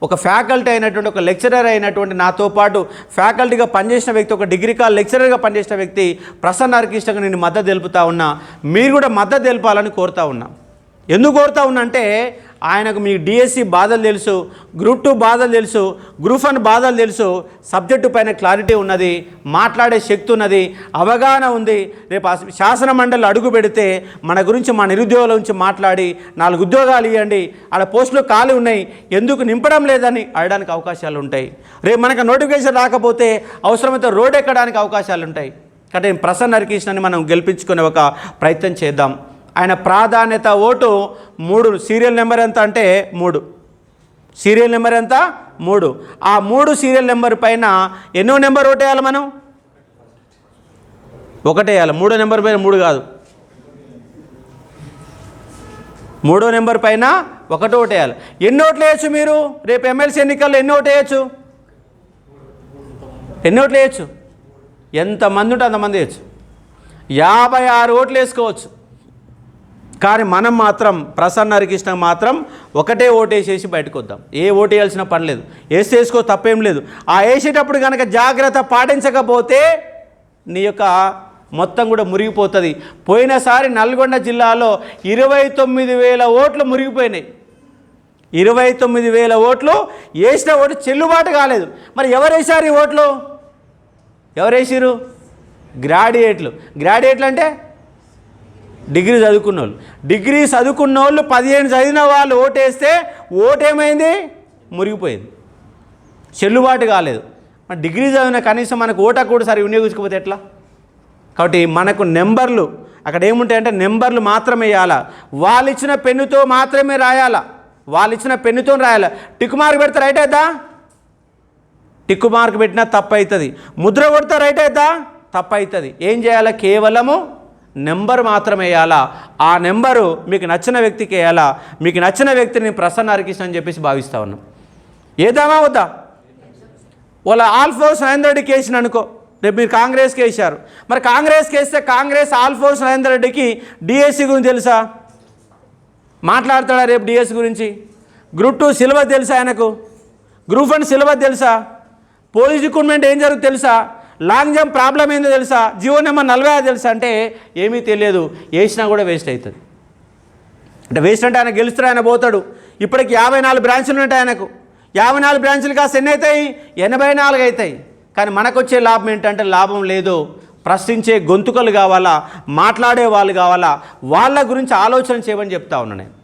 Speaker 1: ఒక ఫ్యాకల్టీ అయినటువంటి ఒక లెక్చరర్ అయినటువంటి నాతో పాటు ఫ్యాకల్టీగా పనిచేసిన వ్యక్తి, ఒక డిగ్రీ కాల్ లెక్చరర్గా పనిచేసిన వ్యక్తి ప్రసన్న హరికృష్ణకు నేను మద్దతు తెలుపుతా ఉన్నా. మీరు కూడా మద్దతు తెలపాలని కోరుతా ఉన్నా. ఎందుకు కోరుతా ఉన్నా అంటే ఆయనకు మీకు డిఎస్సి బాధలు తెలుసు, గ్రూప్ 2 బాధలు తెలుసు, గ్రూప్ 1 బాధలు తెలుసు, సబ్జెక్టు పైన క్లారిటీ ఉన్నది, మాట్లాడే శక్తి ఉన్నది, అవగాహన ఉంది. రేపు శాసన మండలి అడుగు పెడితే మన గురించి, మా నిరుద్యోగుల గురించి మాట్లాడి 4 ఉద్యోగాలు ఇవ్వండి, ఆడ పోస్టులు ఖాళీ ఉన్నాయి, ఎందుకు నింపడం లేదని అడగడానికి అవకాశాలు ఉంటాయి. రేపు మనకు నోటిఫికేషన్ రాకపోతే అవసరమైతే రోడ్ ఎక్కడానికి అవకాశాలు ఉంటాయి. కాబట్టి ప్రసన్న హరికృష్ణని మనం గెలిపించుకునే ఒక ప్రయత్నం చేద్దాం. ఆయన ప్రాధాన్యత ఓటు 3, సీరియల్ నెంబర్ ఎంత అంటే 3, సీరియల్ నెంబర్ ఎంత 3. ఆ 3 సీరియల్ నెంబర్ పైన ఎన్నో నెంబర్ ఓటు వేయాలి మనం? 1 వేయాలి. 3 నెంబర్ పైన 3 కాదు, 3 నెంబర్ పైన 1 ఓటు వేయాలి. ఎన్ని ఓట్లు వేయచ్చు మీరు? రేపు ఎమ్మెల్సీ ఎన్నికల్లో ఎన్ని ఓటు వేయచ్చు? ఎన్ని ఓట్లు వేయచ్చు? ఎంతమంది ఉంటే అంతమంది వేయచ్చు. 56 ఓట్లు వేసుకోవచ్చు. కానీ మనం మాత్రం ప్రసన్న హరికృష్ణ మాత్రం 1 ఓటేసేసి బయటకు వద్దాం. ఏ ఓటు వేయాల్సిన పని లేదు, వేసుకో, తప్పేం లేదు. ఆ వేసేటప్పుడు కనుక జాగ్రత్త పాటించకపోతే నీ యొక్క మొత్తం కూడా మురిగిపోతుంది. పోయినసారి నల్గొండ జిల్లాలో 29,000 ఓట్లు మురిగిపోయినాయి. 29,000 ఓట్లు వేసిన ఓటు చెల్లుబాటు కాలేదు. మరి ఎవరు వేశారు ఈ ఓట్లు? ఎవరు వేసారు? గ్రాడ్యుయేట్లు. గ్రాడ్యుయేట్లు అంటే డిగ్రీ చదువుకున్న వాళ్ళు. డిగ్రీ చదువుకున్న వాళ్ళు 15 చదివిన వాళ్ళు ఓటేస్తే ఓటేమైంది? మురిగిపోయింది, చెల్లుబాటు కాలేదు. మరి డిగ్రీ చదివిన కనీసం మనకు ఓట కూడా సరి వినియోగించకపోతే ఎట్లా? కాబట్టి మనకు నెంబర్లు అక్కడ ఏముంటాయంటే నెంబర్లు మాత్రమే వేయాలా, వాళ్ళు ఇచ్చిన పెన్నుతో మాత్రమే రాయాలా, వాళ్ళు ఇచ్చిన పెన్నుతో రాయాలా. టిక్ మార్క్ పెడితే రైట్ అవుతా? టిక్ మార్క్ పెట్టినా తప్పు అవుతుంది. ముద్ర కొడితే రైట్ అవుతా? తప్పు అవుతుంది. ఏం చేయాలా? కేవలము నెంబర్ మాత్రమే వేయాలా. ఆ నెంబరు మీకు నచ్చిన వ్యక్తికి వేయాలా. మీకు నచ్చిన వ్యక్తిని ప్రసన్న హరికృష్ణ అని చెప్పేసి భావిస్తూ ఉన్నాం. ఏదామా వద్దా? వాళ్ళ ఆల్ఫోర్స్ 9 రెడ్డికి వేసిన అనుకో, రేపు మీరు కాంగ్రెస్కి వేశారు. మరి కాంగ్రెస్కి వేస్తే కాంగ్రెస్ ఆల్ఫోర్స్ 9 రెడ్డికి డిఎస్సి గురించి తెలుసా? మాట్లాడతాడా రేపు డిఎస్సి గురించి? గ్రూప్ 2 సిలబస్ తెలుసా ఆయనకు? గ్రూప్ 1 సిలబస్ తెలుసా? పోలీస్ రిక్రూట్మెంట్ ఏం జరుగుతుంది తెలుసా? లాంగ్ జంప్ ప్రాబ్లం ఏందో తెలుసా? జీవో నెంబర్ 46 తెలుసా? అంటే ఏమీ తెలియదు. వేసినా కూడా వేస్ట్ అవుతుంది. అంటే వేస్ట్ అంటే ఆయన గెలుస్తాడు, ఆయన పోతాడు. ఇప్పటికి 54 బ్రాంచులు ఉంటాయి ఆయనకు. 54 బ్రాంచులు కాస్త ఎన్ని అవుతాయి? 84 అవుతాయి. కానీ మనకు వచ్చే లాభం ఏంటంటే లాభం లేదు. ప్రశ్నించే గొంతుకలు కావాలా, మాట్లాడే వాళ్ళు కావాలా, వాళ్ళ గురించి ఆలోచన చేయమని చెప్తా ఉన్నాను నేను.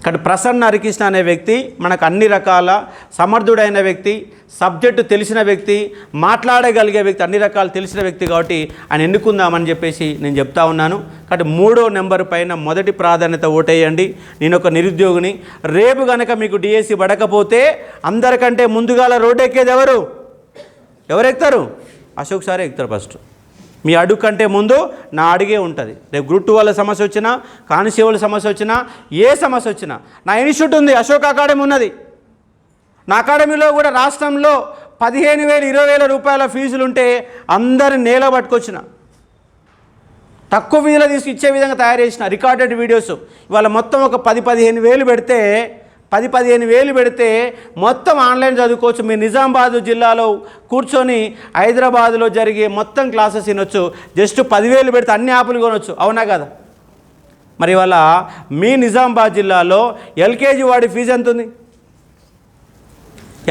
Speaker 1: కానీ ప్రసన్న హరికృష్ణ అనే వ్యక్తి మనకు అన్ని రకాల సమర్థుడైన వ్యక్తి, సబ్జెక్టు తెలిసిన వ్యక్తి, మాట్లాడగలిగే వ్యక్తి, అన్ని రకాలు తెలిసిన వ్యక్తి. కాబట్టి ఆయన ఎన్నుకుందామని చెప్పేసి నేను చెప్తా ఉన్నాను. కాబట్టి 3వ నెంబర్ పైన మొదటి ప్రాధాన్యత ఓటేయండి. నేను ఒక నిరుద్యోగిని. రేపు కనుక మీకు డిఎస్సి పడకపోతే అందరికంటే ముందుగాల రోడ్డు ఎక్కేది ఎవరు? ఎవరు ఎక్కుతారు? అశోక్ సారే ఎక్కుతారు ఫస్ట్. మీ అడుగు కంటే ముందు నా అడుగే ఉంటుంది. రేపు గ్రూప్ 2 వాళ్ళ సమస్య వచ్చినా, కానిస్టేబుల్ సమస్య వచ్చినా, ఏ సమస్య వచ్చినా, నా ఇన్స్టిట్యూట్ ఉంది, అశోక్ అకాడమీ ఉన్నది. నా అకాడమీలో కూడా రాష్ట్రంలో 15,000, 20,000 రూపాయల ఫీజులు ఉంటే అందరిని నేల పట్టుకొచ్చిన, తక్కువ ఫీజులో ఇచ్చే విధంగా తయారు చేసిన రికార్డెడ్ వీడియోస్. ఇవాళ మొత్తం ఒక 10-15 వేలు పెడితే 10-15 వేలు పెడితే మొత్తం ఆన్లైన్ చదువుకోవచ్చు. మీరు నిజామాబాద్ జిల్లాలో కూర్చొని హైదరాబాద్లో జరిగే మొత్తం క్లాసెస్ వినొచ్చు. జస్ట్ 10,000 పెడితే అన్ని యాప్లు కొనవచ్చు. అవునా కదా? మరి ఇవాళ మీ నిజామాబాద్ జిల్లాలో ఎల్కేజీ వాడి ఫీజు ఎంత ఉంది?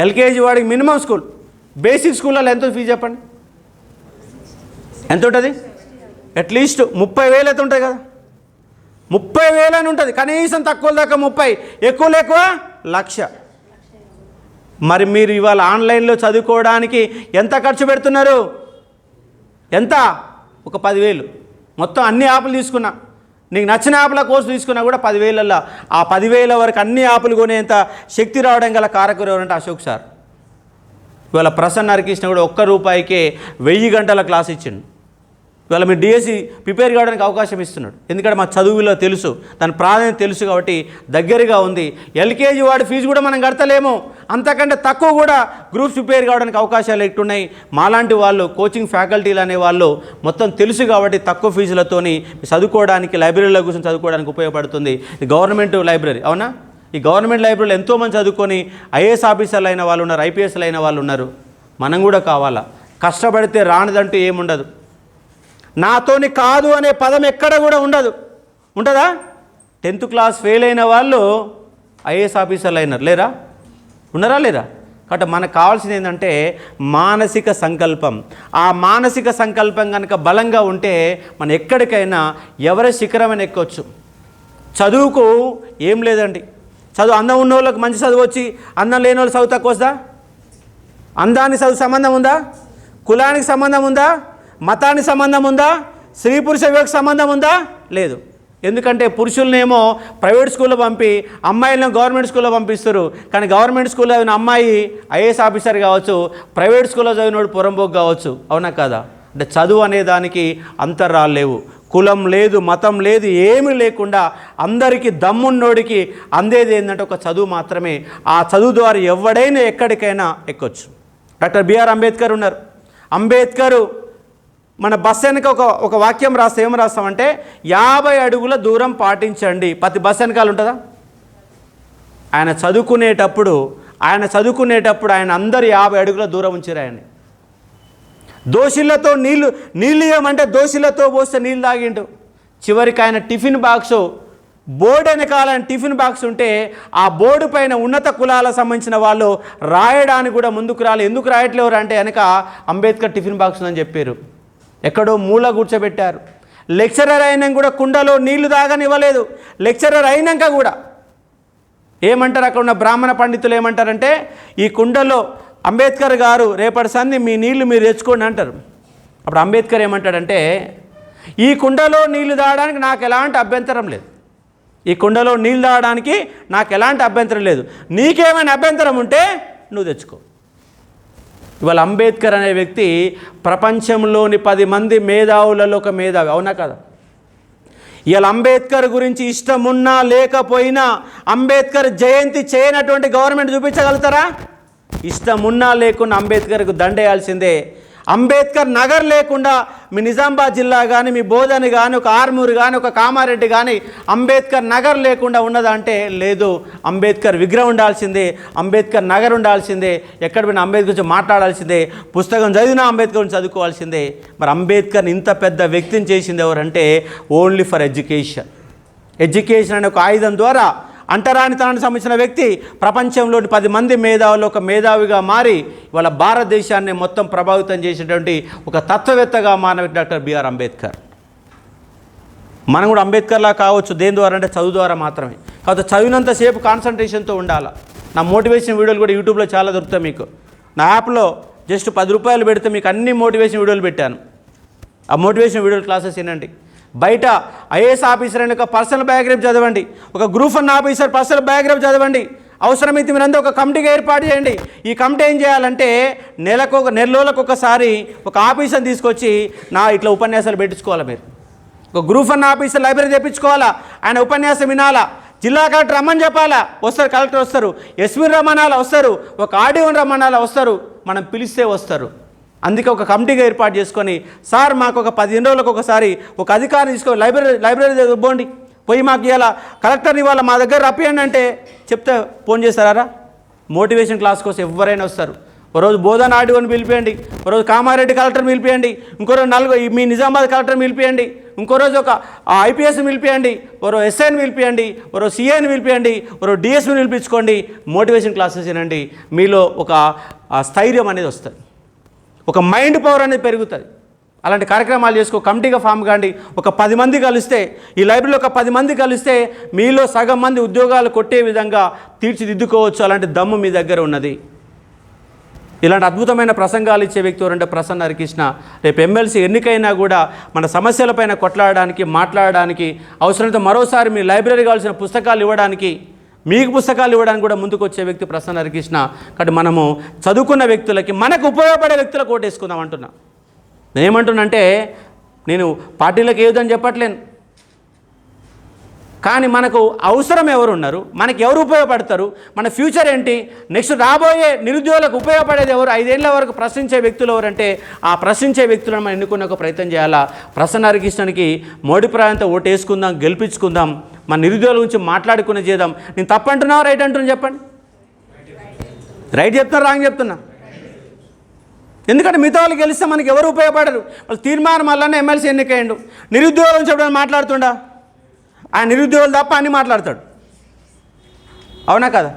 Speaker 1: ఎల్కేజీ వాడికి మినిమం స్కూల్, బేసిక్ స్కూల్లో ఎంత ఫీజు చెప్పండి? ఎంత ఉంటుంది? అట్లీస్ట్ 30,000 అయితే ఉంటుంది కదా. 30,000 అని ఉంటుంది కనీసం. తక్కువ దాకా 30, ఎక్కువలో ఎక్కువ 1,00,000. మరి మీరు ఇవాళ ఆన్లైన్లో చదువుకోవడానికి ఎంత ఖర్చు పెడుతున్నారు? ఎంత? ఒక 10,000. మొత్తం అన్ని యాప్లు తీసుకున్నా, నీకు నచ్చిన యాప్ల కోర్సు తీసుకున్నా కూడా 10,000. ఆ 10,000 వరకు అన్ని యాప్లు కొనేంత శక్తి రావడం గల కారకుడు ఎవరంటే అశోక్ సార్. ఇవాళ ప్రసన్న హరికృష్ణ కూడా ₹1 1000 గంటల క్లాస్ ఇచ్చిండు. ఇవాళ మీరు డిఎస్సి ప్రిపేర్ కావడానికి అవకాశం ఇస్తున్నాడు. ఎందుకంటే మా చదువులో తెలుసు, దాని ప్రాధాన్యత తెలుసు కాబట్టి దగ్గరగా ఉంది. ఎల్కేజీ వాడి ఫీజు కూడా మనం కడతలేము, అంతకంటే తక్కువ కూడా గ్రూప్స్ ప్రిపేర్ కావడానికి అవకాశాలు ఎక్కున్నాయి. మాలాంటి వాళ్ళు కోచింగ్ ఫ్యాకల్టీలు అనే వాళ్ళు మొత్తం తెలుసు కాబట్టి తక్కువ ఫీజులతోని చదువుకోవడానికి, లైబ్రరీలో కూర్చొని చదువుకోవడానికి ఉపయోగపడుతుంది. ఇది గవర్నమెంట్ లైబ్రరీ, అవునా? ఈ గవర్నమెంట్ లైబ్రరీలో ఎంతోమంది చదువుకొని ఐఏఎస్ ఆఫీసర్లు అయిన వాళ్ళు ఉన్నారు, ఐపీఎస్లు అయిన వాళ్ళు ఉన్నారు. మనం కూడా కావాలా? కష్టపడితే రానిదంటూ ఏముండదు. నాతోని కాదు అనే పదం ఎక్కడ కూడా ఉండదు. ఉంటుందా? 10th క్లాస్ ఫెయిల్ అయిన వాళ్ళు ఐఏఎస్ ఆఫీసర్లు అయినారు, లేరా? ఉన్నారా లేరా? కాబట్టి మనకు కావాల్సింది ఏంటంటే మానసిక సంకల్పం. ఆ మానసిక సంకల్పం కనుక బలంగా ఉంటే మనం ఎక్కడికైనా ఎవరెస్ట్ శిఖరమైన ఎక్కొచ్చు. చదువుకు ఏం లేదండి. చదువు అందం ఉన్న వాళ్ళకి మంచి చదువు వచ్చి అందం లేని వాళ్ళు చదువు తక్కువ వస్తుందా? అందానికి చదువు సంబంధం ఉందా? కులానికి సంబంధం ఉందా? మతానికి సంబంధం ఉందా? స్త్రీ పురుష వివక్ష సంబంధం ఉందా? లేదు. ఎందుకంటే పురుషులనేమో ప్రైవేట్ స్కూల్లో పంపి అమ్మాయిలను గవర్నమెంట్ స్కూల్లో పంపిస్తారు. కానీ గవర్నమెంట్ స్కూల్లో చదివిన అమ్మాయి ఐఏఎస్ ఆఫీసర్ కావచ్చు, ప్రైవేట్ స్కూల్లో చదివినోడు పొరంబోకు కావచ్చు. అవునా కాదా? అంటే చదువు అనే దానికి అంతరాలు లేవు, కులం లేదు, మతం లేదు, ఏమీ లేకుండా అందరికీ దమ్మున్నోడికి అందేది ఏంటంటే ఒక చదువు మాత్రమే. ఆ చదువు ద్వారా ఎవడైనా ఎక్కడికైనా ఎక్కొచ్చు. డాక్టర్ బిఆర్ అంబేద్కర్ ఉన్నారు. అంబేద్కరు మన బస్ వెనక ఒక వాక్యం రాస్తే ఏం రాస్తామంటే 50 అడుగుల దూరం పాటించండి. ప్రతి బస్ వెనకాల ఉంటుందా? ఆయన చదువుకునేటప్పుడు ఆయన అందరు 50 అడుగుల దూరం ఉంచారు. ఆయన్ని దోషులతో నీళ్ళు ఇవ్వమంటే దోషులతో పోస్తే నీళ్ళు తాగిండు. చివరికి ఆయన టిఫిన్ బాక్సు బోర్డు వెనకాల టిఫిన్ బాక్స్ ఉంటే ఆ బోర్డు పైన ఉన్నత కులాలకు సంబంధించిన వాళ్ళు రాయడానికి కూడా ముందుకు రాలి. ఎందుకు రాయట్లేరు అంటే వెనక అంబేద్కర్ టిఫిన్ బాక్స్ ఉందని చెప్పారు. ఎక్కడో మూల కూర్చోబెట్టారు. లెక్చరర్ అయినా కూడా కుండలో నీళ్లు తాగనివ్వలేదు. లెక్చరర్ అయినాక కూడా ఏమంటారు, అక్కడ ఉన్న బ్రాహ్మణ పండితులు ఏమంటారంటే ఈ కుండలో అంబేద్కర్ గారు రేపటి సంధి మీ నీళ్లు మీరు తెచ్చుకోండి అంటారు. అప్పుడు అంబేద్కర్ ఏమంటాడంటే ఈ కుండలో నీళ్లు తాగడానికి నాకు ఎలాంటి అభ్యంతరం లేదు, ఈ కుండలో నీళ్ళు తాగడానికి నాకు ఎలాంటి అభ్యంతరం లేదు, నీకేమైనా అభ్యంతరం ఉంటే నువ్వు తెచ్చుకో. ఇవాళ అంబేద్కర్ అనే వ్యక్తి ప్రపంచంలోని 10 మంది మేధావులలో ఒక మేధావి. అవునా కదా? ఇవాళ అంబేద్కర్ గురించి ఇష్టమున్నా లేకపోయినా అంబేద్కర్ జయంతి చేయనటువంటి గవర్నమెంట్ చూపించగలుగుతారా? ఇష్టమున్నా లేకుండా అంబేద్కర్కు దండేయాల్సిందే. అంబేద్కర్ నగర్ లేకుండా మీ నిజామాబాద్ జిల్లా కానీ, మీ బోధని కానీ, ఒక ఆర్మూరు కానీ, ఒక కామారెడ్డి కానీ అంబేద్కర్ నగర్ లేకుండా ఉన్నదంటే లేదు. అంబేద్కర్ విగ్రహం ఉండాల్సిందే, అంబేద్కర్ నగర్ ఉండాల్సిందే, ఎక్కడ పోయినా అంబేద్కర్ గురించి మాట్లాడాల్సిందే, పుస్తకం చదివినా అంబేద్కర్ గురించి చదువుకోవాల్సిందే. మరి అంబేద్కర్ని ఇంత పెద్ద వ్యక్తిని చేసింది ఎవరంటే ఓన్లీ ఫర్ ఎడ్యుకేషన్. ఎడ్యుకేషన్ అనే ఒక ఆయుధం ద్వారా అంటరానితనానికి సంబంధించిన వ్యక్తి ప్రపంచంలోని 10 మంది మేధావులు ఒక మేధావిగా మారి ఇవాళ భారతదేశాన్ని మొత్తం ప్రభావితం చేసినటువంటి ఒక తత్వవేత్తగా మారిన డాక్టర్ బిఆర్ అంబేద్కర్. మనం కూడా అంబేద్కర్లా కావచ్చు. దేని ద్వారా అంటే చదువు ద్వారా మాత్రమే. కాబట్టి చదివినంతసేపు కాన్సన్ట్రేషన్తో ఉండాలి. నా మోటివేషన్ వీడియోలు కూడా యూట్యూబ్లో చాలా దొరుకుతాయి మీకు. నా యాప్లో జస్ట్ 10 రూపాయలు పెడితే మీకు అన్ని మోటివేషన్ వీడియోలు పెట్టాను. ఆ మోటివేషన్ వీడియో క్లాసెస్ వినండి. బయట ఐఏఎస్ ఆఫీసర్ అని ఒక పర్సనల్ బయోగ్రఫీ చదవండి, ఒక గ్రూప్ 1 ఆఫీసర్ పర్సనల్ బయోగ్రఫీ చదవండి. అవసరమైతే మీరంతా ఒక కమిటీగా ఏర్పాటు చేయండి. ఈ కమిటీ ఏం చేయాలంటే నెల రోజులకు ఒకసారి ఒక ఆఫీసర్ని తీసుకొచ్చి ఇట్లా ఉపన్యాసాలు పెట్టించుకోవాలి. మీరు ఒక గ్రూప్ 1 ఆఫీసర్ లైబ్రరీ తెప్పించుకోవాలా, ఆయన ఉపన్యాసం వినాలా, జిల్లా కలెక్టర్ రమ్మని చెప్పాలా, వస్తారు, కలెక్టర్ వస్తారు, ఎస్పీని రమ్మనాలా వస్తారు, ఒక ఆర్డీఓని రమ్మనాలా వస్తారు, మనం పిలిస్తే వస్తారు. అందుకే ఒక కమిటీగా ఏర్పాటు చేసుకొని సార్ మాకు ఒక 15 రోజులకు ఒకసారి ఒక అధికారిని తీసుకొని లైబ్రరీ పోండి, పోయి మాకు ఇవాళ కలెక్టర్ని ఇవాళ మా దగ్గర రప్పియండి అంటే చెప్తే ఫోన్ చేస్తారా? మోటివేషన్ క్లాస్ కోసం ఎవరైనా వస్తారు. ఒకరోజు బోధన ఆర్డీఓని పిలిపియండి, ఒకరోజు కామారెడ్డి కలెక్టర్ని పిలిపియండి, ఇంకో రోజు మీ నిజామాబాద్ కలెక్టర్ని పిలిపియండి, ఇంకో రోజు ఒక ఐపీఎస్ని పిలిపియండి, ఒకరో ఎస్ఐని పిలిపియండి, ఒకరో సిఐని పిలిపియండి, ఒకరో డిఎస్ని పిలిపించుకోండి. మోటివేషన్ క్లాసెస్ వినండి. మీలో ఒక స్థైర్యం అనేది వస్తుంది, ఒక మైండ్ పవర్ అనేది పెరుగుతుంది. అలాంటి కార్యక్రమాలు చేసుకో. కమిటీగా ఫామ్ కాండి. ఒక 10 మంది కలిస్తే, ఈ లైబ్రరీలో ఒక 10 మంది కలిస్తే మీలో సగం మంది ఉద్యోగాలు కొట్టే విధంగా తీర్చిదిద్దుకోవచ్చు. అలాంటి దమ్ము మీ దగ్గర ఉన్నది. ఇలాంటి అద్భుతమైన ప్రసంగాలు ఇచ్చే వ్యక్తి ఎవరంటే ప్రసన్న హరికృష్ణ. రేపు ఎమ్మెల్సీ ఎన్నికైనా కూడా మన సమస్యలపైన కొట్లాడడానికి, మాట్లాడడానికి, అవసరమైతే మరోసారి మీ లైబ్రరీ కావాల్సిన పుస్తకాలు ఇవ్వడానికి, మీకు పుస్తకాలు ఇవ్వడానికి కూడా ముందుకు వచ్చే వ్యక్తి ప్రసన్న హరికృష్ణ. కాబట్టి మనము చదువుకున్న వ్యక్తులకి, మనకు ఉపయోగపడే వ్యక్తులకు ఓటేసుకుందాం అంటున్నా. నేనేమంటున్నా అంటే నేను పార్టీలకు ఏదని చెప్పట్లేను. కానీ మనకు అవసరం ఎవరు ఉన్నారు, మనకి ఎవరు ఉపయోగపడతారు, మన ఫ్యూచర్ ఏంటి, నెక్స్ట్ రాబోయే నిరుద్యోగులకు ఉపయోగపడేది ఎవరు, 5 ఏళ్ల వరకు ప్రశ్నించే వ్యక్తులు ఎవరంటే ఆ ప్రశ్నించే వ్యక్తులను మనం ఎన్నుకునే ఒక ప్రయత్నం చేయాలా. ప్రసన్న హరికృష్ణన్కి మోడీ ప్రాంతం ఓటు వేసుకుందాం, గెలిపించుకుందాం, మన నిరుద్యోగుల గురించి మాట్లాడుకునే చేద్దాం. నేను తప్పంటున్నావా రైట్ అంటున్నా చెప్పండి. రైట్ చెప్తున్నా రాంగ్ చెప్తున్నా? ఎందుకంటే మిగతా వాళ్ళు గెలిస్తే మనకి ఎవరు ఉపయోగపడరు. వాళ్ళు తీర్మానం వల్లనే ఎమ్మెల్సీ ఎన్నికయ్యండు. నిరుద్యోగుల నుంచి ఎప్పుడైనా మాట్లాడుతుండా? ఆయన నిరుద్యోగులు తప్ప అన్నీ మాట్లాడతాడు, అవునా కదా?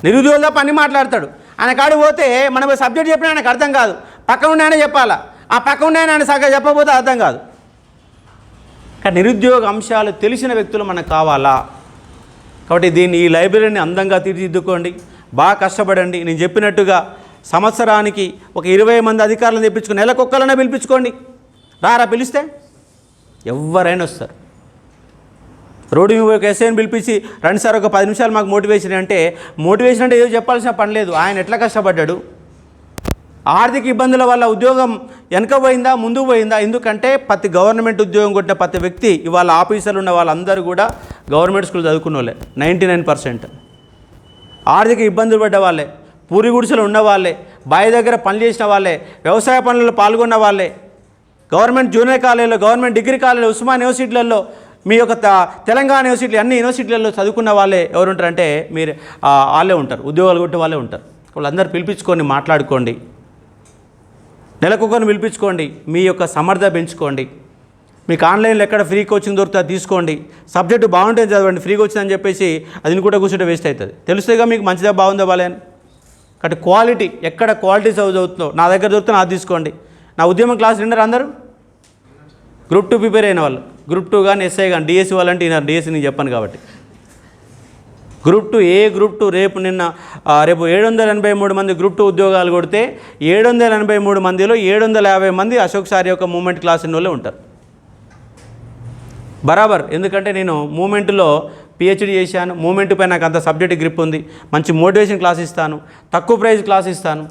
Speaker 1: నిరుద్యోగులు తప్ప అన్నీ మాట్లాడతాడు. ఆయన కాడికి పోతే మనం సబ్జెక్ట్ చెప్పినా ఆయనకు అర్థం కాదు, పక్కన ఉండి ఆయన చెప్పాలా, ఆ పక్కన ఉండి ఆయన సగం చెప్పకపోతే అర్థం కాదు. కానీ నిరుద్యోగ అంశాలు తెలిసిన వ్యక్తులు మనకు కావాలా. కాబట్టి దీన్ని ఈ లైబ్రరీని అందంగా తీర్చిదిద్దుకోండి, బాగా కష్టపడండి. నేను చెప్పినట్టుగా సంవత్సరానికి ఒక 20 మంది అధికారులను తెప్పించుకొని నెలకొక్కలనే పిలిపించుకోండి. రారా పిలిస్తే ఎవరైనా వస్తారు. రోడ్డు మీద ఒక ఎస్ఐని పిలిపించి రండి సార్ ఒక 10 నిమిషాలు మాకు మోటివేషన్ అంటే ఏదో చెప్పాల్సిన పని లేదు. ఆయన ఎట్లా కష్టపడ్డాడు, ఆర్థిక ఇబ్బందుల వల్ల ఉద్యోగం వెనక పోయిందా ముందుకు పోయిందా? ఎందుకంటే ప్రతి గవర్నమెంట్ ఉద్యోగం కొట్టిన ప్రతి వ్యక్తి ఇవాళ ఆఫీసర్లు ఉన్న వాళ్ళందరూ కూడా గవర్నమెంట్ స్కూల్ చదువుకున్న వాళ్ళే. 99% ఆర్థిక ఇబ్బందులు పడ్డ వాళ్ళే, పూరి గుడిసెలు ఉన్న వాళ్ళే, బావి దగ్గర పని చేసిన వాళ్ళే, వ్యవసాయ పనులలో పాల్గొన్న వాళ్ళే, గవర్నమెంట్ జూనియర్ కాలేజీలో, గవర్నమెంట్ డిగ్రీ కాలేజీలో, ఉస్మాన్ యూనివర్సిటీలలో, మీ యొక్క తెలంగాణ యూనివర్సిటీ అన్ని యూనివర్సిటీలలో చదువుకున్న వాళ్ళే ఎవరు ఉంటారంటే మీరు వాళ్ళే ఉంటారు, ఉద్యోగాలు కొట్టే వాళ్ళే ఉంటారు. వాళ్ళందరూ పిలిపించుకొని మాట్లాడుకోండి, నెలకొకరిని పిలిపించుకోండి, మీ యొక్క సమర్థత పెంచుకోండి. మీకు ఆన్లైన్లో ఎక్కడ ఫ్రీ కోచింగ్ దొరుకుతుందో తీసుకోండి. సబ్జెక్టు బాగుంటే చదవండి. ఫ్రీగా వచ్చిందని చెప్పేసి అది కూడా కూర్చుంటే వేస్ట్ అవుతుంది. తెలుస్తుందిగా మీకు మంచిదా బాగుందా బాలేని. కాబట్టి క్వాలిటీ, ఎక్కడ క్వాలిటీ చదువుతుందో నా దగ్గర దొరుకుతుందో అది తీసుకోండి. నా ఉద్యమం క్లాస్ విన్నారు అందరూ? గ్రూప్ 2 ప్రిపేర్ అయిన వాళ్ళు, గ్రూప్ 2 కానీ ఎస్ఐ కానీ, డిఎస్సి వాళ్ళంటే విన్నారు. డిఎస్సి నేను చెప్పాను కాబట్టి గ్రూప్ 2 రేపు 783 మంది గ్రూప్ 2 ఉద్యోగాలు కొడితే 783 మందిలో 750 మంది అశోక్ సార్ యొక్క మూమెంట్ క్లాస్ వాళ్ళే ఉంటారు బరాబర్. ఎందుకంటే నేను మూమెంట్లో పిహెచ్డి చేశాను, మూమెంట్ పై నాకు అంత సబ్జెక్ట్ గ్రిప్ ఉంది, మంచి మోటివేషన్ క్లాస్ ఇస్తాను, తక్కువ ప్రైజ్ క్లాస్ ఇస్తాను.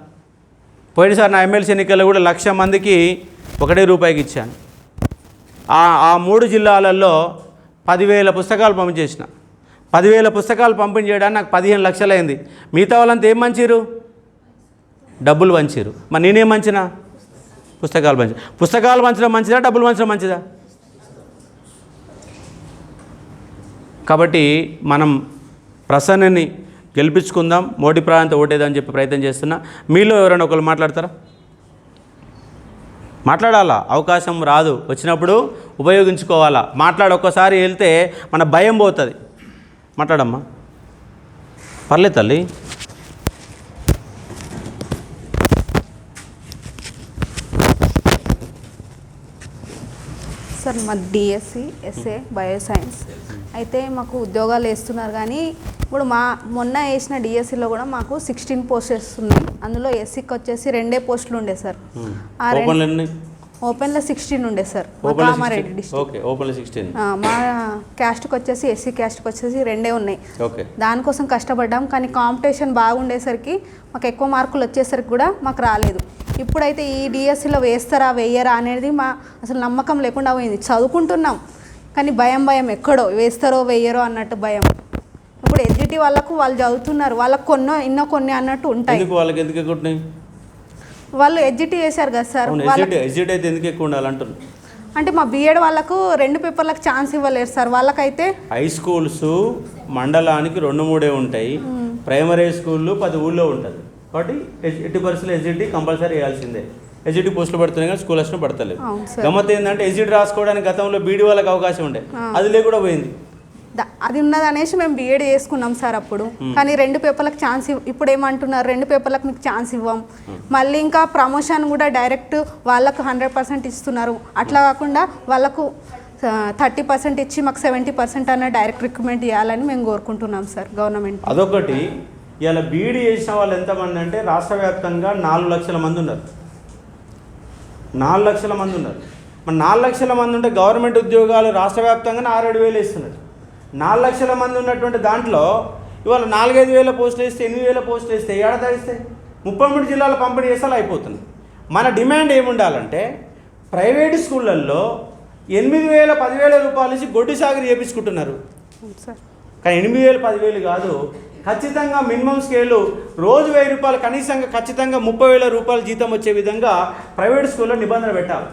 Speaker 1: పోయినసారి నా ఎమ్మెల్సీ ఎన్నికల్లో కూడా 1,00,000 మందికి ₹1 ఇచ్చాను. ఆ 3 జిల్లాలలో 10,000 పుస్తకాలు పంపించేసిన. 10,000 పుస్తకాలు పంపిణీ చేయడానికి నాకు 15 లక్షలు అయింది. మిగతా వాళ్ళంతా ఏం మంచిరు? డబ్బులు పంచిరు. మరి నేనేం మంచినా? పుస్తకాలు పంచడం మంచిదా, డబ్బులు పంచడం మంచిదా? కాబట్టి మనం ప్రసన్నని గెలిపించుకుందాం, మోడీ ప్రాంతం ఓటేదని చెప్పి ప్రయత్నం చేస్తున్నా. మీలో ఎవరైనా ఒకరు మాట్లాడతారా? మాట్లాడాలా, అవకాశం రాదు, వచ్చినప్పుడు ఉపయోగించుకోవాలా. ఒక్కసారి వెళ్తే మన భయం పోతుంది. మాట్లాడమ్మా, పర్లేదు తల్లి.
Speaker 2: సార్ మాది డిఎస్సి ఎస్ఏ బయోసైన్స్ అయితే మాకు ఉద్యోగాలు వేస్తున్నారు. కానీ ఇప్పుడు మొన్న వేసిన డిఎస్సిలో కూడా మాకు 16 పోస్టెస్ ఉన్నాయి. అందులో ఎస్సీకి వచ్చేసి 2 పోస్టులు ఉండే సార్. ఓపెన్లో 16 ఉండే సార్. కామారెడ్డి డిస్ట్రిక్ట్. మా క్యాస్ట్కి వచ్చేసి ఎస్సీ క్యాస్ట్కి వచ్చేసి 2 ఉన్నాయి. దానికోసం కష్టపడ్డాం. కానీ కాంపిటీషన్ బాగుండేసరికి మాకు ఎక్కువ మార్కులు వచ్చేసరికి కూడా మాకు రాలేదు. ఇప్పుడైతే ఈ డిఎస్సిలో వేస్తారా వేయరా అనేది అసలు నమ్మకం లేకుండా పోయింది. చదువుకుంటున్నాం కానీ భయం ఎక్కడో వేస్తారో వేయరో అన్నట్టు భయం. ఇప్పుడు ఎడ్జిటి వాళ్ళకు వాళ్ళు చదువుతున్నారు, వాళ్ళకు కొన్ని అన్నట్టు ఉంటాయి. వాళ్ళు ఎడ్జిటి చేశారు కదా సార్. అంటే మా బీఎడ్ వాళ్ళకు 2 పేపర్లకు ఛాన్స్ ఇవ్వలేరు సార్. వాళ్ళకైతే
Speaker 1: హై స్కూల్స్ మండలానికి 2-3 ఉంటాయి, ప్రైమరీ స్కూళ్ళు 10 ఊళ్ళో ఉంటుంది. కాబట్టి 80% ఎస్జిటి కంపల్సరీ వేయాల్సిందే. ఎస్జిటి పోస్టులు పడుతున్నాయి కానీ స్కూల్ అసలు పడతలేదు. గమ్మత్ ఏంటంటే ఎస్జిటి రాసుకోవడానికి గతంలో బీడీ వాళ్ళకి అవకాశం ఉండే, అది లేకుండా పోయింది.
Speaker 2: అది ఉన్నది అనేసి మేము బీఎడ్ చేసుకున్నాం సార్ అప్పుడు. కానీ 2 పేపర్లకు ఛాన్స్ ఇప్పుడు ఏమంటున్నారు, 2 పేపర్లకు మీకు ఛాన్స్ ఇవ్వం. మళ్ళీ ఇంకా ప్రమోషన్ కూడా డైరెక్ట్ వాళ్ళకు 100% ఇస్తున్నారు. అట్లా కాకుండా వాళ్ళకు 30% ఇచ్చి మాకు 70% అన్న డైరెక్ట్ రిక్రూట్మెంట్ చేయాలని మేము కోరుకుంటున్నాం సార్ గవర్నమెంట్.
Speaker 1: అదొకటి. ఇలా బీఈడీ చేసిన వాళ్ళు ఎంతమంది అంటే రాష్ట్ర వ్యాప్తంగా 4 లక్షల మంది ఉన్నారు. 4 లక్షల మంది ఉన్నారు. మరి 4 లక్షల మంది ఉంటే గవర్నమెంట్ ఉద్యోగాలు రాష్ట్ర వ్యాప్తంగా 6-7 ఇస్తున్నారు. 4 లక్షల మంది ఉన్నటువంటి దాంట్లో ఇవాళ 4-5 వేల పోస్టులు వేస్తే 8 వేల పోస్టులు వేస్తే ఏడాది ఇస్తే 33 జిల్లాల పంపిణీ చేసేలా అయిపోతుంది. మన డిమాండ్ ఏముండాలంటే ప్రైవేటు స్కూళ్ళల్లో 8,000-10,000 రూపాయల నుంచి గొడ్డు సాగరి చేయించుకుంటున్నారు.
Speaker 2: సార్.
Speaker 1: కానీ 8,000 10,000 కాదు, ఖచ్చితంగా మినిమం స్కేలు రోజు 1,000 రూపాయలు, కనీసంగా ఖచ్చితంగా 30,000 రూపాయలు జీతం వచ్చే విధంగా ప్రైవేట్ స్కూల్లో నిబంధన పెట్టాలి.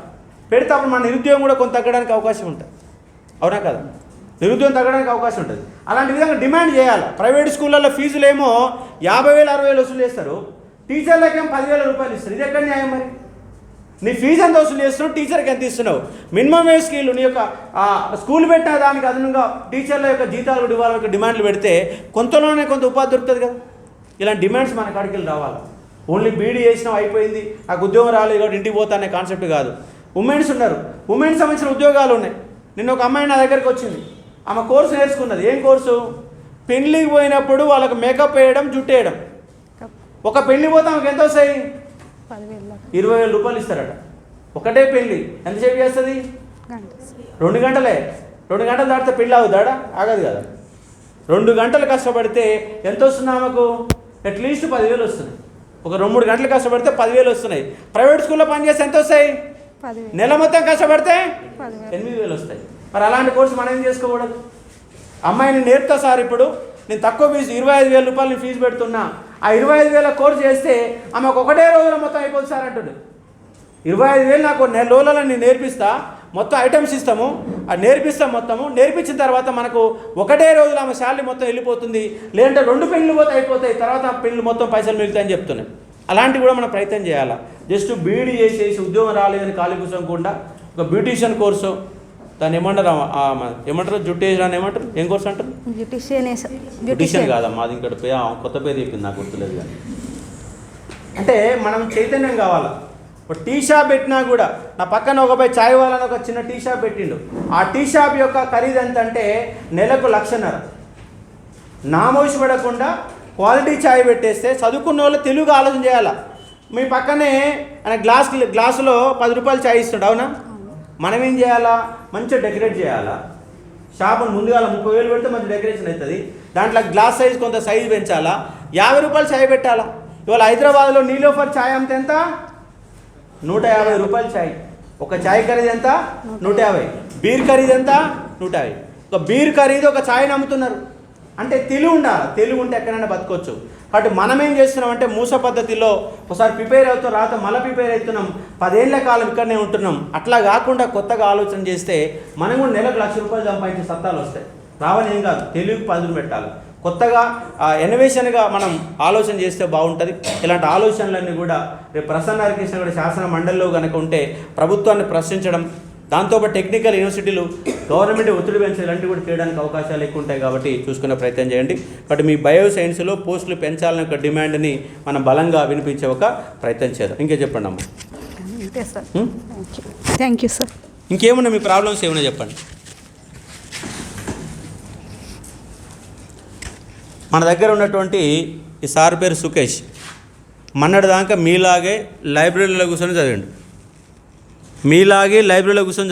Speaker 1: పెడితే అప్పుడు మన నిరుద్యోగం కూడా కొంత తగ్గడానికి అవకాశం ఉంటుంది. అవునా కదా? నిరుద్యోగం తగ్గడానికి అవకాశం ఉంటుంది. అలాంటి విధంగా డిమాండ్ చేయాలి. ప్రైవేట్ స్కూళ్ళల్లో ఫీజులు ఏమో 50,000 60,000 వసూలు చేస్తారు, టీచర్లకేమో 10,000 రూపాయలు ఇస్తారు. ఇది ఎక్కడ న్యాయం మరి? నీ ఫీజు ఎంత వసూలు చేస్తున్నావు, టీచర్కి ఎంత ఇస్తున్నావు? మినిమం వేజ్ స్కీలు నీ యొక్క స్కూల్ పెట్టిన దానికి అదనంగా టీచర్ల యొక్క జీతాలు కూడా ఇవ్వాలి, డిమాండ్లు పెడితే కొంతలోనే కొంత ఉపాధి దొరుకుతుంది కదా. ఇలాంటి డిమాండ్స్ మన కాడికి వెళ్ళి రావాలి. ఓన్లీ బీడీ చేసినాం అయిపోయింది, నాకు ఉద్యోగం రాలేదు కాబట్టి ఇంటికి పోతా అనే కాన్సెప్ట్ కాదు. ఉమెన్స్ ఉన్నారు, ఉమెన్స్ సంబంధించిన ఉద్యోగాలు ఉన్నాయి. నిన్న ఒక అమ్మాయి నా దగ్గరికి వచ్చింది, ఆమె కోర్సు నేర్చుకున్నది. ఏం కోర్సు? పెళ్ళికి పోయినప్పుడు వాళ్ళకి మేకప్ వేయడం, జుట్టు వేయడం. ఒక పెళ్ళి పోతే ఆమెకు ఎంత వస్తాయి? 20,000 రూపాయలు ఇస్తారట. ఒకటే పెళ్ళి ఎంతసేపు చేస్తుంది? 2 గంటలే. 2 గంటలు దాటితే పెళ్ళి అవుతాడా? ఆగదు కదా. 2 గంటలు కష్టపడితే ఎంత వస్తుంది ఆమెకు? అట్లీస్ట్ 10,000 వస్తున్నాయి. ఒక 2-3 గంటలు కష్టపడితే 10,000 వస్తున్నాయి. ప్రైవేట్ స్కూల్లో పనిచేస్తే ఎంత వస్తాయి? నెల మొత్తం కష్టపడితే 8,000 వస్తాయి. మరి అలాంటి కోర్సు మనం ఏం చేసుకోకూడదు? అమ్మాయిని నేర్పుతా సార్, ఇప్పుడు నేను తక్కువ ఫీజు 25,000 రూపాయలు ఫీజు పెడుతున్నా, ఆ 25,000 కోర్సు చేస్తే ఆమెకు ఒకటే రోజులో మొత్తం అయిపోతుంది సార్ అంటుడు. 25,000 నాకు నెల రోజులలో నేను నేర్పిస్తా, మొత్తం ఐటమ్స్ ఇస్తాము, అది నేర్పిస్తాం మొత్తము. నేర్పించిన తర్వాత మనకు ఒకటే రోజులో ఆమె శాలరీ మొత్తం వెళ్ళిపోతుంది. లేదంటే 2 పెళ్ళిళ్ళు పోతే అయిపోతాయి, తర్వాత పెళ్ళి మొత్తం పైసలు మిగులుతాయని చెప్తున్నాయి. అలాంటివి కూడా మనం ప్రయత్నం చేయాలి. జస్ట్ బీఈడీ చేసేసి ఉద్యోగం రాలేదని ఖాళీ కూర్చోకుండా ఒక బ్యూటీషియన్ కోర్సు, దాన్ని ఏమంటారు జుట్టు వేసిన ఏమంటారు, ఏం కోర్సు అంటారు? బ్యూటీషియన్ కాదమ్మా, అది ఇక్కడ కొత్త పేరు చెప్పింది, నాకు గుర్తులేదు. కానీ అంటే మనం చైతన్యం కావాలా. ఒక టీ షాప్ పెట్టినా కూడా, నా పక్కన ఒక పోయి చాయ్ వాళ్ళని ఒక చిన్న టీ షాప్ పెట్టిండు. ఆ టీ షాప్ యొక్క ఖరీదు ఎంత అంటే నెలకు 1,00,000. నామోషి పడకుండా క్వాలిటీ చాయ్ పెట్టేస్తే చదువుకున్న వాళ్ళు తెలుగు ఆలోచన చేయాలా. మీ పక్కనే ఆయన గ్లాసులో 10 రూపాయలు చాయ్ ఇస్తాడు, అవునా? మనం ఏం చేయాలా? మంచిగా డెకరేట్ చేయాలా. షాపును ముందుగా 30,000 పెడితే మంచి డెకరేషన్ అవుతుంది. దాంట్లో గ్లాస్ సైజ్ కొంత సైజు పెంచాలా. 50 రూపాయలు చాయ్ పెట్టాలా. ఇవాళ హైదరాబాద్లో నీలోఫర్ చాయ్ అమ్మితే ఎంత? 150 రూపాయలు చాయ్. ఒక చాయ్ ఖరీదు ఎంత? 150. బీర్ ఖరీదు ఎంత? 150. ఒక బీర్ ఖరీదు ఒక చాయ్ని అమ్ముతున్నారు. అంటే తెలుగు ఉండాలి. తెలుగు ఉంటే ఎక్కడైనా బతకొచ్చు. కాబట్టి మనం ఏం చేస్తున్నామంటే మూస పద్ధతిలో ఒకసారి ప్రిపేర్ అవుతాం, రాత మళ్ళీ ప్రిపేర్ అవుతున్నాం, 10 ఏళ్ల కాలం ఇక్కడనే ఉంటున్నాం. అట్లా కాకుండా కొత్తగా ఆలోచన చేస్తే మనం కూడా నెలకు 1,00,000 రూపాయలు సంపాదించే సత్తాలు వస్తాయి. రావని ఏం కాదు, తెలుగు పదులు పెట్టాలి. కొత్తగా ఇన్నోవేషన్గా మనం ఆలోచన చేస్తే బాగుంటుంది. ఇలాంటి ఆలోచనలన్నీ కూడా రేపు ప్రసన్న హరికృష్ణ కూడా శాసన మండలిలో కనుక ఉంటే ప్రభుత్వాన్ని ప్రశ్నించడం, దాంతోపాటు టెక్నికల్ యూనివర్సిటీలు గవర్నమెంట్ ఒత్తిడి పెంచే ఇలాంటివి కూడా చేయడానికి అవకాశాలు ఎక్కువ ఉంటాయి. కాబట్టి చూసుకునే ప్రయత్నం చేయండి. కాబట్టి మీ బయో సైన్స్లో పోస్టులు పెంచాలనే ఒక డిమాండ్ని మనం బలంగా వినిపించే ఒక ప్రయత్నం చేద్దాం. ఇంకే చెప్పండి అమ్మా.
Speaker 2: Thank you sir.
Speaker 1: ఇంకేమన్నా మీ ప్రాబ్లమ్స్ ఏమైనా చెప్పండి. మన దగ్గర ఉన్నటువంటి ఈ సార్ పేరు సుకేష్. మొన్నటి దాకా మీలాగే లైబ్రరీలో కూర్చొని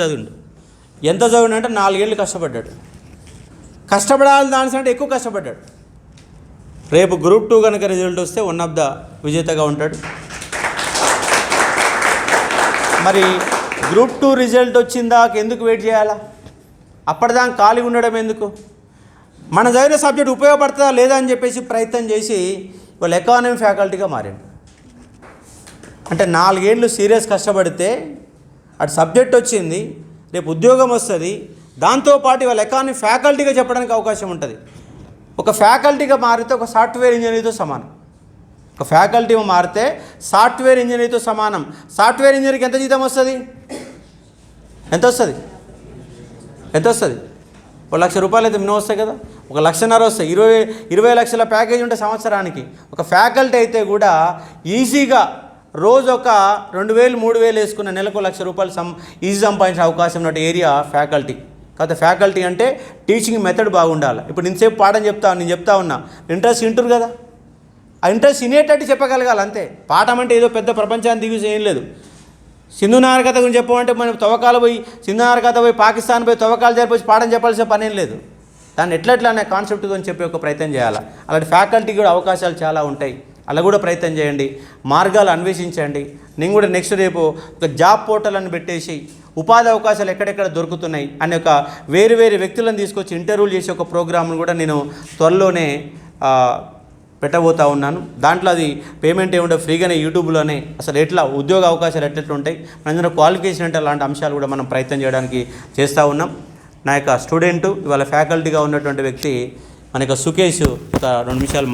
Speaker 1: చదివిండు. ఎంత చదివిండు అంటే 4 ఏళ్ళు కష్టపడ్డాడు. కష్టపడాలి దానికంటే ఎక్కువ కష్టపడ్డాడు. రేపు గ్రూప్ 2 కనుక రిజల్ట్ వస్తే వన్ ఆఫ్ ద విజేతగా ఉంటాడు. మరి గ్రూప్ 2 రిజల్ట్ వచ్చిందాక ఎందుకు వెయిట్ చేయాలా? అప్పటిదాకా ఖాళీగా ఉండడం ఎందుకు? మన చదివిన సబ్జెక్ట్ ఉపయోగపడుతుందా లేదా అని చెప్పేసి ప్రయత్నం చేసి వాళ్ళు ఎకానమీ ఫ్యాకల్టీగా మారాడు. అంటే 4 ఏళ్ళు సీరియస్ కష్టపడితే అటు సబ్జెక్ట్ వచ్చింది, రేపు ఉద్యోగం వస్తుంది. దాంతోపాటు వాళ్ళ ఎకానమీ ఫ్యాకల్టీగా చెప్పడానికి అవకాశం ఉంటుంది. ఒక ఫ్యాకల్టీగా మారితే ఒక సాఫ్ట్వేర్ ఇంజనీర్తో సమానం. ఒక ఫ్యాకల్టీగా మారితే సాఫ్ట్వేర్ ఇంజనీర్తో సమానం. సాఫ్ట్వేర్ ఇంజనీర్కి ఎంత జీతం వస్తుంది? ఎంత వస్తుంది? 1,00,000 రూపాయలు అయితే మినిమం వస్తాయి కదా. 1,50,000 వస్తాయి. 20 లక్షల ప్యాకేజ్ ఉంటే సంవత్సరానికి. ఒక ఫ్యాకల్టీ అయితే కూడా ఈజీగా రోజు ఒక 2,000 3,000 వేసుకున్న నెలకు 1,00,000 రూపాయలు ఈజీ సంపాదించే అవకాశం ఉన్న ఏరియా ఫ్యాకల్టీ. కాకపోతే ఫ్యాకల్టీ అంటే టీచింగ్ మెథడ్ బాగుండాలి. ఇప్పుడు ఇంతసేపు పాఠం నేను చెప్తా ఉన్నా, ఇంట్రెస్ట్ వింటారు కదా, ఆ ఇంట్రెస్ట్ వినేటట్టు చెప్పగలగాలి అంతే. పాఠం అంటే ఏదో పెద్ద ప్రపంచాన్ని దిగుసి ఏం లేదు. సింధు నాగరికత గురించి చెప్పమంటే మనం తవ్వకాలు పోయి సింధు నాగరికత పోయి పాకిస్తాన్ పోయి తవ్వకాలు జరిపి పాఠం చెప్పాల్సిన పనేం లేదు. దాన్ని ఎట్లా అనే కాన్సెప్ట్ అని చెప్పి ఒక ప్రయత్నం చేయాలి. అలాంటి ఫ్యాకల్టీ కూడా అవకాశాలు చాలా ఉంటాయి. అలా కూడా ప్రయత్నం చేయండి, మార్గాలు అన్వేషించండి. నేను కూడా నెక్స్ట్ రేపు ఒక జాబ్ పోర్టల్ అని పెట్టేసి ఉపాధి అవకాశాలు ఎక్కడెక్కడ దొరుకుతున్నాయి అనే ఒక వేరు వ్యక్తులను తీసుకొచ్చి ఇంటర్వ్యూలు చేసే ఒక ప్రోగ్రామ్ను కూడా నేను త్వరలోనే పెట్టబోతా ఉన్నాను. దాంట్లో అది పేమెంట్ ఏముంటే ఫ్రీగానే యూట్యూబ్లోనే అసలు ఎట్లా ఉద్యోగ అవకాశాలు ఎట్లా ఉంటాయి, మనందరం క్వాలిఫికేషన్ అంటే అలాంటి అంశాలు కూడా మనం ప్రయత్నం చేయడానికి చేస్తూ ఉన్నాం. నా యొక్క స్టూడెంటు ఇవాళ ఫ్యాకల్టీగా ఉన్నటువంటి వ్యక్తి మన యొక్క సుకేష్ ఒక 2 నిమిషాలు